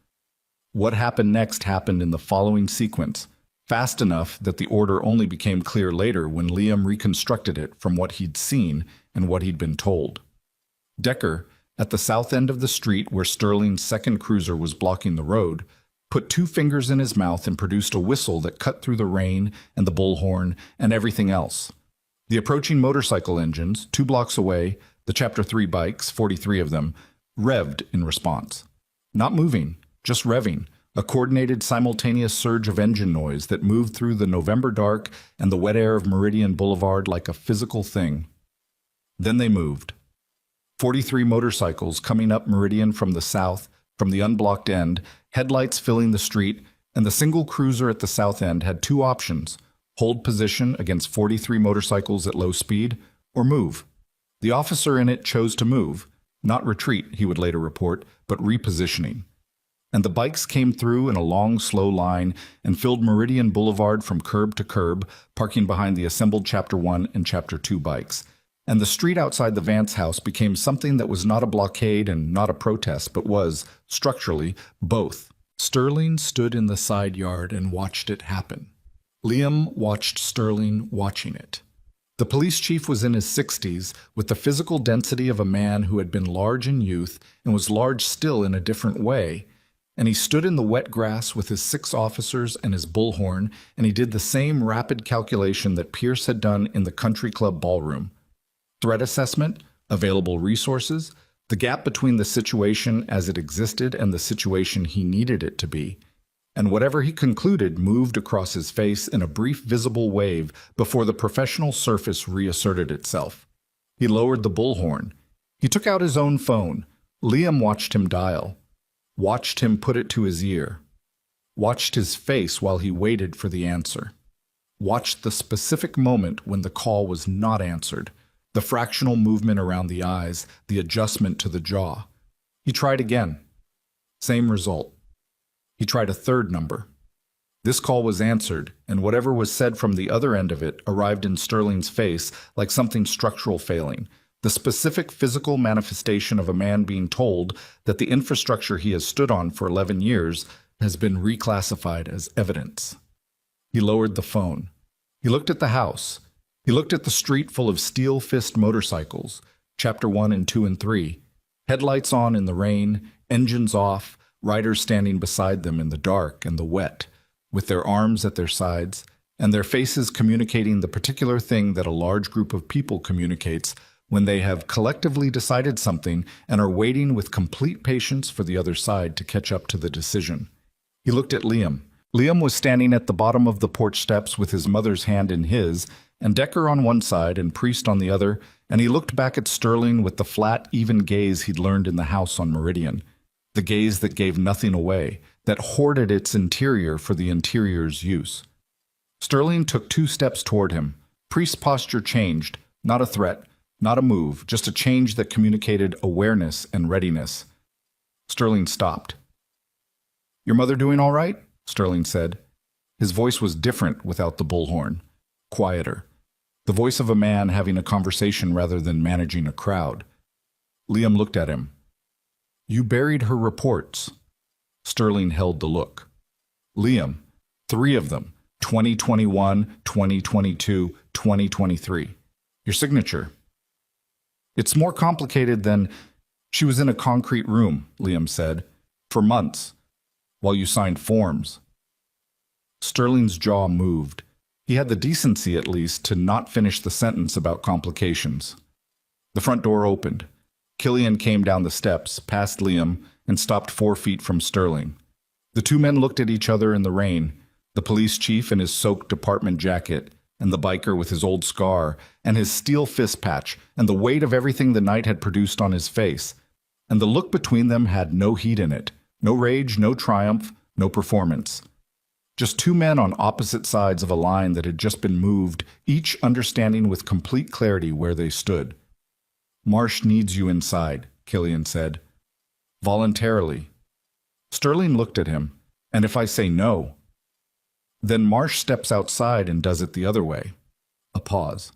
What happened next happened in the following sequence, fast enough that the order only became clear later when Liam reconstructed it from what he'd seen and what he'd been told. Decker, at the south end of the street where Sterling's second cruiser was blocking the road, put 2 fingers in his mouth and produced a whistle that cut through the rain and the bullhorn and everything else. The approaching motorcycle engines, 2 blocks away, the Chapter 3 bikes, 43 of them, revved in response. Not moving, just revving, a coordinated simultaneous surge of engine noise that moved through the November dark and the wet air of Meridian Boulevard like a physical thing. Then they moved. 43 motorcycles coming up Meridian from the south, from the unblocked end, headlights filling the street, and the single cruiser at the south end had two options: hold position against 43 motorcycles at low speed, or move. The officer in it chose to move, not retreat, he would later report, but repositioning. And the bikes came through in a long, slow line and filled Meridian Boulevard from curb to curb, parking behind the assembled Chapter 1 and Chapter 2 bikes. And the street outside the Vance house became something that was not a blockade and not a protest, but was, structurally, both. Sterling stood in the side yard and watched it happen. Liam watched Sterling watching it. The police chief was in his 60s, with the physical density of a man who had been large in youth and was large still in a different way. And he stood in the wet grass with his 6 officers and his bullhorn, and he did the same rapid calculation that Pierce had done in the country club ballroom. Threat assessment, available resources, the gap between the situation as it existed and the situation he needed it to be. And whatever he concluded moved across his face in a brief visible wave before the professional surface reasserted itself. He lowered the bullhorn. He took out his own phone. Liam watched him dial. Watched him put it to his ear. Watched his face while he waited for the answer. Watched the specific moment when the call was not answered, the fractional movement around the eyes, the adjustment to the jaw. He tried again. Same result. He tried a third number. This call was answered, and whatever was said from the other end of it arrived in Sterling's face like something structural failing, the specific physical manifestation of a man being told that the infrastructure he has stood on for 11 years has been reclassified as evidence. He lowered the phone. He looked at the house. He looked at the street full of steel-fist motorcycles, Chapter 1 and 2 and 3, headlights on in the rain, engines off, riders standing beside them in the dark and the wet, with their arms at their sides, and their faces communicating the particular thing that a large group of people communicates when they have collectively decided something and are waiting with complete patience for the other side to catch up to the decision. He looked at Liam. Liam was standing at the bottom of the porch steps with his mother's hand in his, and Decker on one side and Priest on the other, and he looked back at Sterling with the flat, even gaze he'd learned in the house on Meridian. The gaze that gave nothing away, that hoarded its interior for the interior's use. Sterling took 2 steps toward him. Priest's posture changed, not a threat, not a move, just a change that communicated awareness and readiness. Sterling stopped. "Your mother doing all right?" Sterling said. His voice was different without the bullhorn, quieter. The voice of a man having a conversation rather than managing a crowd. Liam looked at him. "You buried her reports." Sterling held the look. "Liam, 3 of them, 2021, 2022, 2023. Your signature." "It's more complicated than—" "She was in a concrete room," Liam said, "for months, while you signed forms." Sterling's jaw moved. He had the decency, at least, to not finish the sentence about complications. The front door opened. Killian came down the steps, past Liam, and stopped 4 feet from Sterling. The 2 men looked at each other in the rain, the police chief in his soaked department jacket, and the biker with his old scar, and his steel fist patch, and the weight of everything the night had produced on his face. And the look between them had no heat in it, no rage, no triumph, no performance. Just 2 men on opposite sides of a line that had just been moved, each understanding with complete clarity where they stood. "Marsh needs you inside," Killian said. "Voluntarily." Sterling looked at him. "And if I say no?" "Then Marsh steps outside and does it the other way." A pause.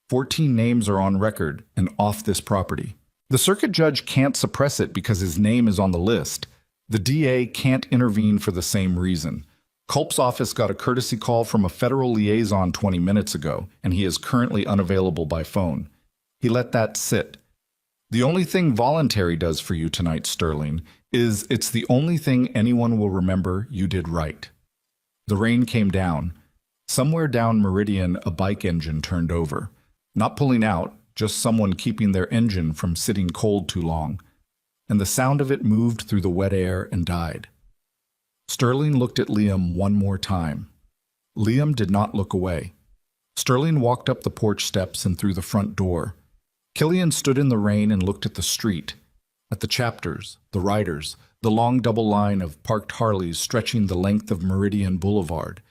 14 names are on record and off this property. The circuit judge can't suppress it because his name is on the list. The DA can't intervene for the same reason. Culp's office got a courtesy call from a federal liaison 20 minutes ago, and he is currently unavailable by phone. He let that sit. "The only thing voluntary does for you tonight, Sterling, is it's the only thing anyone will remember you did right." The rain came down. Somewhere down Meridian, a bike engine turned over. Not pulling out, just someone keeping their engine from sitting cold too long. and the sound of it moved through the wet air and died. Sterling looked at Liam one more time. Liam did not look away. Sterling walked up the porch steps and through the front door. Killian stood in the rain and looked at the street, at the chapters, the riders, the long double line of parked Harleys stretching the length of Meridian Boulevard.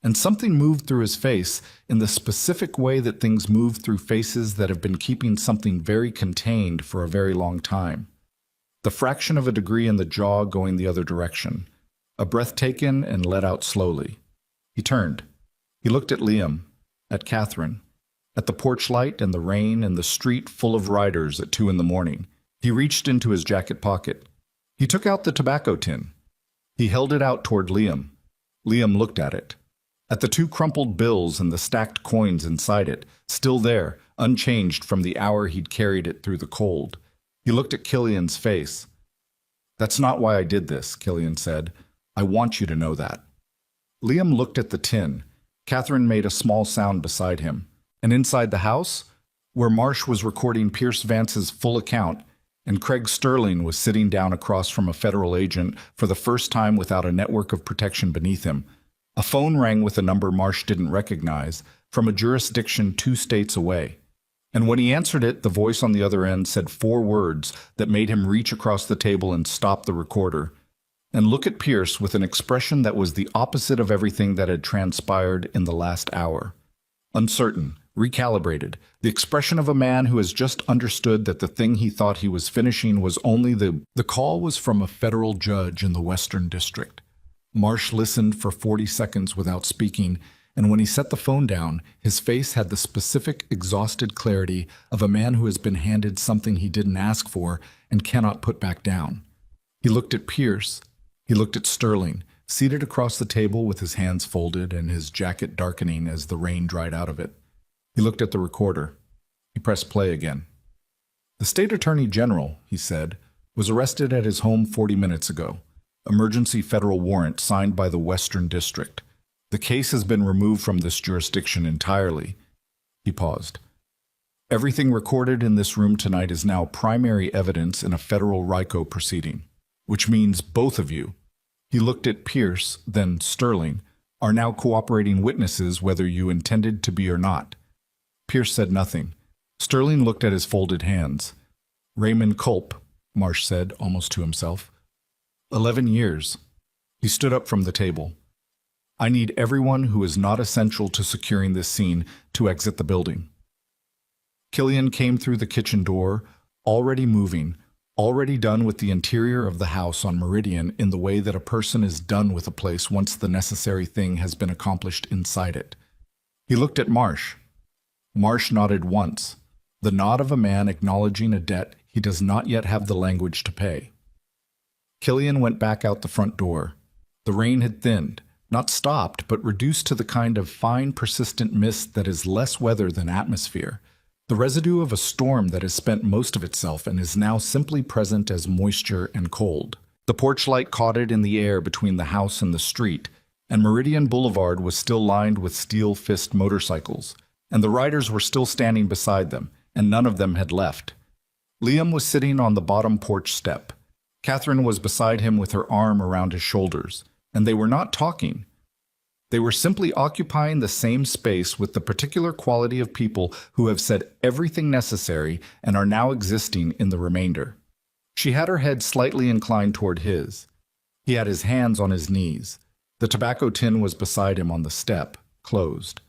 And something moved through his face in the specific way that things move through faces that have been keeping something very contained for a very long time. The fraction of a degree in the jaw going the other direction. A breath taken and let out slowly. He turned. He looked at Liam, at Catherine, at the porch light and the rain and the street full of riders at 2 a.m. He reached into his jacket pocket. He took out the tobacco tin. He held it out toward Liam. Liam looked at it. At the 2 crumpled bills and the stacked coins inside it, still there, unchanged from the hour he'd carried it through the cold. He looked at Killian's face. "That's not why I did this," Killian said. "I want you to know that." Liam looked at the tin. Catherine made a small sound beside him. And inside the house, where Marsh was recording Pierce Vance's full account, and Craig Sterling was sitting down across from a federal agent for the first time without a network of protection beneath him, a phone rang with a number Marsh didn't recognize, from a jurisdiction 2 states away. And when he answered it, the voice on the other end said 4 words that made him reach across the table and stop the recorder, and look at Pierce with an expression that was the opposite of everything that had transpired in the last hour. Uncertain, recalibrated, the expression of a man who has just understood that the thing he thought he was finishing was only the call was from a federal judge in the Western District. Marsh listened for 40 seconds without speaking, and when he set the phone down, his face had the specific, exhausted clarity of a man who has been handed something he didn't ask for and cannot put back down. He looked at Pierce. He looked at Sterling, seated across the table with his hands folded and his jacket darkening as the rain dried out of it. He looked at the recorder. He pressed play again. "The State Attorney General," he said, "was arrested at his home 40 minutes ago. Emergency federal warrant signed by the Western District. The case has been removed from this jurisdiction entirely." He paused. "Everything recorded in this room tonight is now primary evidence in a federal RICO proceeding, which means both of you," he looked at Pierce, then Sterling, "are now cooperating witnesses whether you intended to be or not." Pierce said nothing. Sterling looked at his folded hands. "Raymond Culp," Marsh said, almost to himself. 11 years. He stood up from the table. "I need everyone who is not essential to securing this scene to exit the building." Killian came through the kitchen door, already moving, already done with the interior of the house on Meridian in the way that a person is done with a place once the necessary thing has been accomplished inside it. He looked at Marsh. Marsh nodded once, the nod of a man acknowledging a debt he does not yet have the language to pay. Killian went back out the front door. The rain had thinned, not stopped, but reduced to the kind of fine, persistent mist that is less weather than atmosphere, the residue of a storm that has spent most of itself and is now simply present as moisture and cold. The porch light caught it in the air between the house and the street, and Meridian Boulevard was still lined with steel-fist motorcycles, and the riders were still standing beside them, and none of them had left. Liam was sitting on the bottom porch step. Catherine was beside him with her arm around his shoulders, and they were not talking. They were simply occupying the same space with the particular quality of people who have said everything necessary and are now existing in the remainder. She had her head slightly inclined toward his. He had his hands on his knees. The tobacco tin was beside him on the step, closed.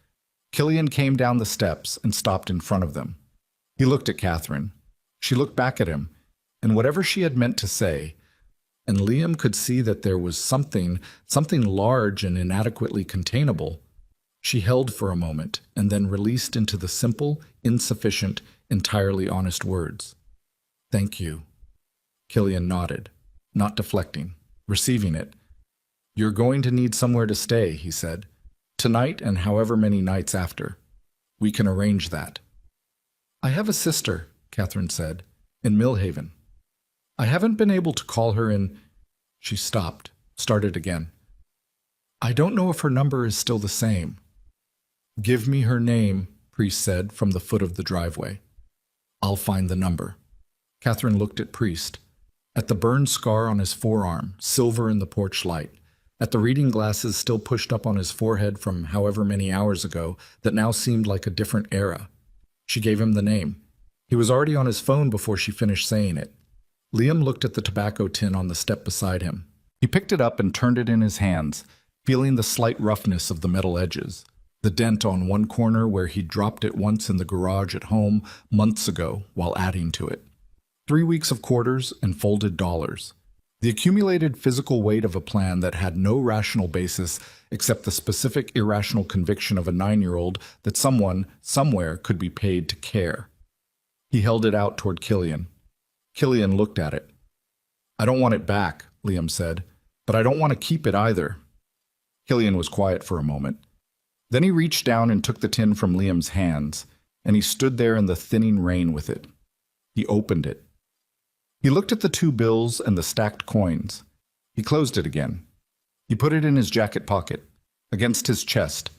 Killian came down the steps and stopped in front of them. He looked at Catherine. She looked back at him, and whatever she had meant to say, and Liam could see that there was something large and inadequately containable. She held for a moment and then released into the simple, insufficient, entirely honest words. "Thank you." Killian nodded, not deflecting, receiving it. "You're going to need somewhere to stay," he said. "Tonight and however many nights after. We can arrange that." "I have a sister," Catherine said, "in Millhaven. I haven't been able to call her in—" She stopped, started again. "I don't know if her number is still the same." "Give me her name," Priest said from the foot of the driveway. "I'll find the number." Catherine looked at Priest. At the burned scar on his forearm, silver in the porch light. At the reading glasses still pushed up on his forehead from however many hours ago that now seemed like a different era. She gave him the name. He was already on his phone before she finished saying it. Liam looked at the tobacco tin on the step beside him. He picked it up and turned it in his hands, feeling the slight roughness of the metal edges, the dent on one corner where he'd dropped it once in the garage at home months ago while adding to it. 3 weeks of quarters and folded dollars. The accumulated physical weight of a plan that had no rational basis except the specific irrational conviction of a 9-year-old that someone, somewhere, could be paid to care. He held it out toward Killian. Killian looked at it. "I don't want it back," Liam said, "but I don't want to keep it either." Killian was quiet for a moment. Then he reached down and took the tin from Liam's hands, and he stood there in the thinning rain with it. He opened it. He looked at the 2 bills and the stacked coins. He closed it again. He put it in his jacket pocket, against his chest,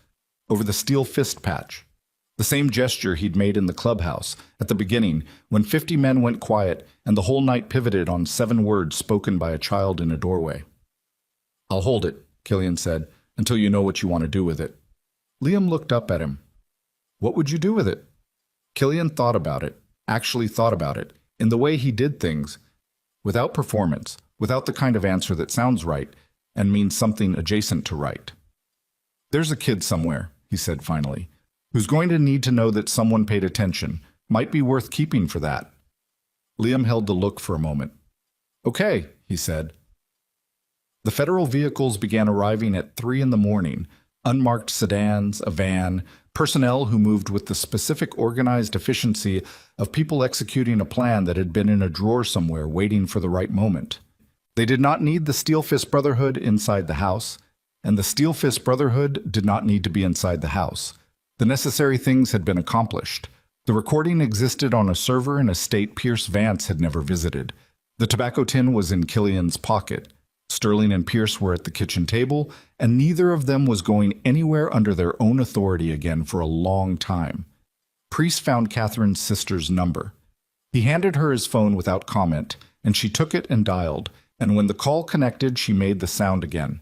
over the steel fist patch. The same gesture he'd made in the clubhouse at the beginning when 50 men went quiet and the whole night pivoted on 7 words spoken by a child in a doorway. "I'll hold it," Killian said, "until you know what you want to do with it." Liam looked up at him. "What would you do with it?" Killian thought about it, actually thought about it, in the way he did things, without performance, without the kind of answer that sounds right and means something adjacent to right. "There's a kid somewhere," he said finally, "who's going to need to know that someone paid attention. Might be worth keeping for that." Liam held the look for a moment. "Okay," he said. The federal vehicles began arriving at 3 in the morning, unmarked sedans, a van, personnel who moved with the specific organized efficiency of people executing a plan that had been in a drawer somewhere waiting for the right moment. They did not need the Steel Fist Brotherhood inside the house, and the Steel Fist Brotherhood did not need to be inside the house. The necessary things had been accomplished. The recording existed on a server in a state Pierce Vance had never visited. The tobacco tin was in Killian's pocket. Sterling and Pierce were at the kitchen table, and neither of them was going anywhere under their own authority again for a long time. Priest found Catherine's sister's number. He handed her his phone without comment, and she took it and dialed, and when the call connected, she made the sound again.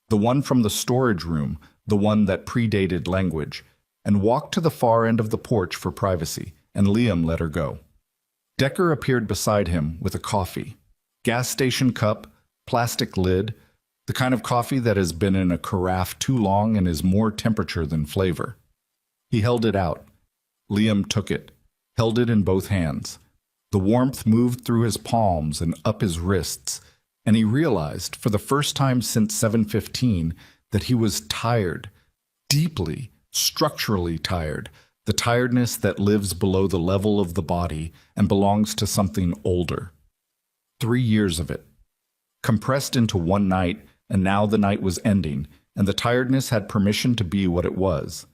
The one from the storage room, the one that predated language, and walked to the far end of the porch for privacy, and Liam let her go. Decker appeared beside him with a coffee. Gas station cup, plastic lid, the kind of coffee that has been in a carafe too long and is more temperature than flavor. He held it out. Liam took it, held it in both hands. The warmth moved through his palms and up his wrists, and he realized, for the first time since 7:15, that he was tired, deeply, structurally tired, the tiredness that lives below the level of the body and belongs to something older. 3 years of it. Compressed into one night, and now the night was ending, and the tiredness had permission to be what it was.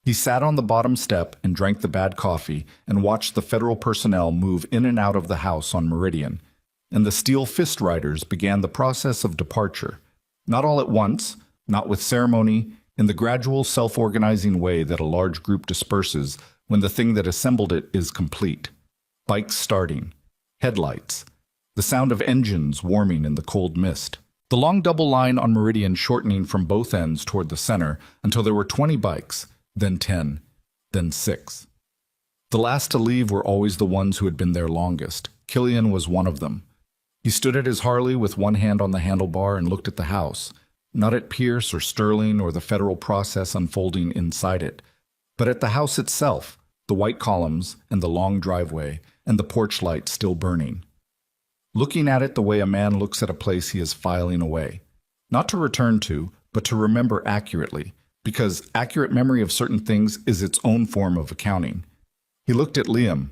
He sat on the bottom step and drank the bad coffee and watched the federal personnel move in and out of the house on Meridian, and the Steel Fist Riders began the process of departure, not all at once, not with ceremony, in the gradual self-organizing way that a large group disperses when the thing that assembled it is complete. Bikes starting, headlights, the sound of engines warming in the cold mist. The long double line on Meridian shortening from both ends toward the center until there were 20 bikes, then 10, then 6. The last to leave were always the ones who had been there longest. Killian was one of them. He stood at his Harley with one hand on the handlebar and looked at the house, not at Pierce or Sterling or the federal process unfolding inside it, but at the house itself, the white columns and the long driveway and the porch light still burning. Looking at it the way a man looks at a place he is filing away, not to return to, but to remember accurately, because accurate memory of certain things is its own form of accounting. He looked at Liam.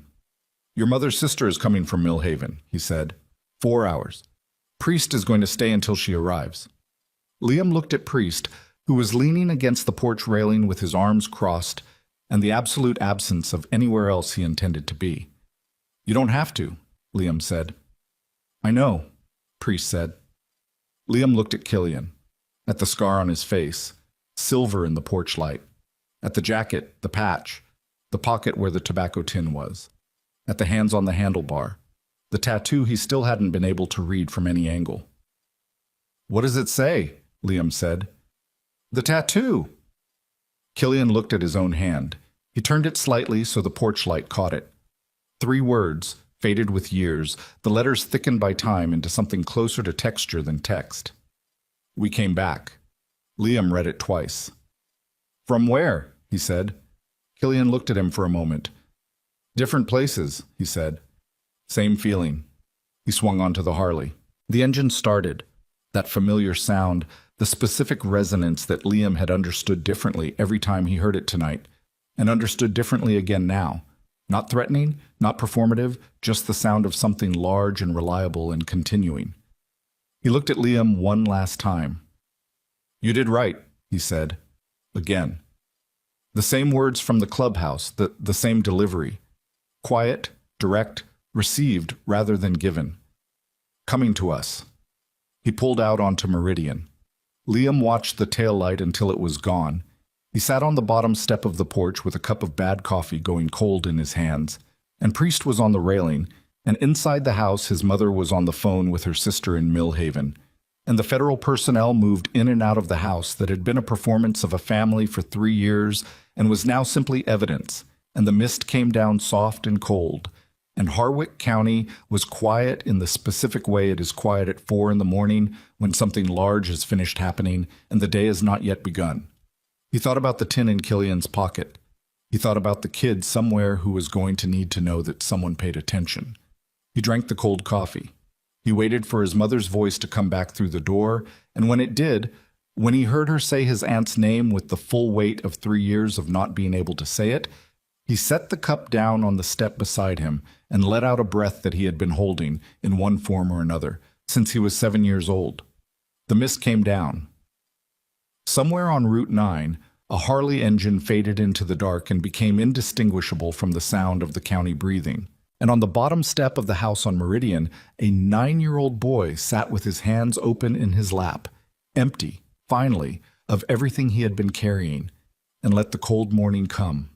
"Your mother's sister is coming from Millhaven," he said. 4 hours. Priest is going to stay until she arrives." Liam looked at Priest, who was leaning against the porch railing with his arms crossed and the absolute absence of anywhere else he intended to be. "You don't have to," Liam said. "I know," Priest said. Liam looked at Killian, at the scar on his face, silver in the porch light, at the jacket, the patch, the pocket where the tobacco tin was, at the hands on the handlebar, the tattoo he still hadn't been able to read from any angle. "What does it say?" Liam said. "The tattoo." Killian looked at his own hand. He turned it slightly so the porch light caught it. 3 words, faded with years, the letters thickened by time into something closer to texture than text. "We came back." Liam read it twice. "From where?" he said. Killian looked at him for a moment. "Different places," he said. "Same feeling." He swung onto the Harley. The engine started. That familiar sound, the specific resonance that Liam had understood differently every time he heard it tonight, and understood differently again now. Not threatening, not performative, just the sound of something large and reliable and continuing. He looked at Liam one last time. "You did right," he said. Again. The same words from the clubhouse, the same delivery. Quiet, direct, received rather than given. "Coming to us." He pulled out onto Meridian. Liam watched the tail light until it was gone. He sat on the bottom step of the porch with a cup of bad coffee going cold in his hands, and Priest was on the railing, and inside the house his mother was on the phone with her sister in Millhaven, and the federal personnel moved in and out of the house that had been a performance of a family for 3 years and was now simply evidence, and the mist came down soft and cold, and Harwick County was quiet in the specific way it is quiet at 4 in the morning when something large has finished happening and the day has not yet begun. He thought about the tin in Killian's pocket. He thought about the kid somewhere who was going to need to know that someone paid attention. He drank the cold coffee. He waited for his mother's voice to come back through the door, and when it did, when he heard her say his aunt's name with the full weight of 3 years of not being able to say it, he set the cup down on the step beside him and let out a breath that he had been holding, in one form or another, since he was 7 years old. The mist came down. Somewhere on Route 9, a Harley engine faded into the dark and became indistinguishable from the sound of the county breathing. And on the bottom step of the house on Meridian, a 9-year-old boy sat with his hands open in his lap, empty, finally, of everything he had been carrying, and let the cold morning come.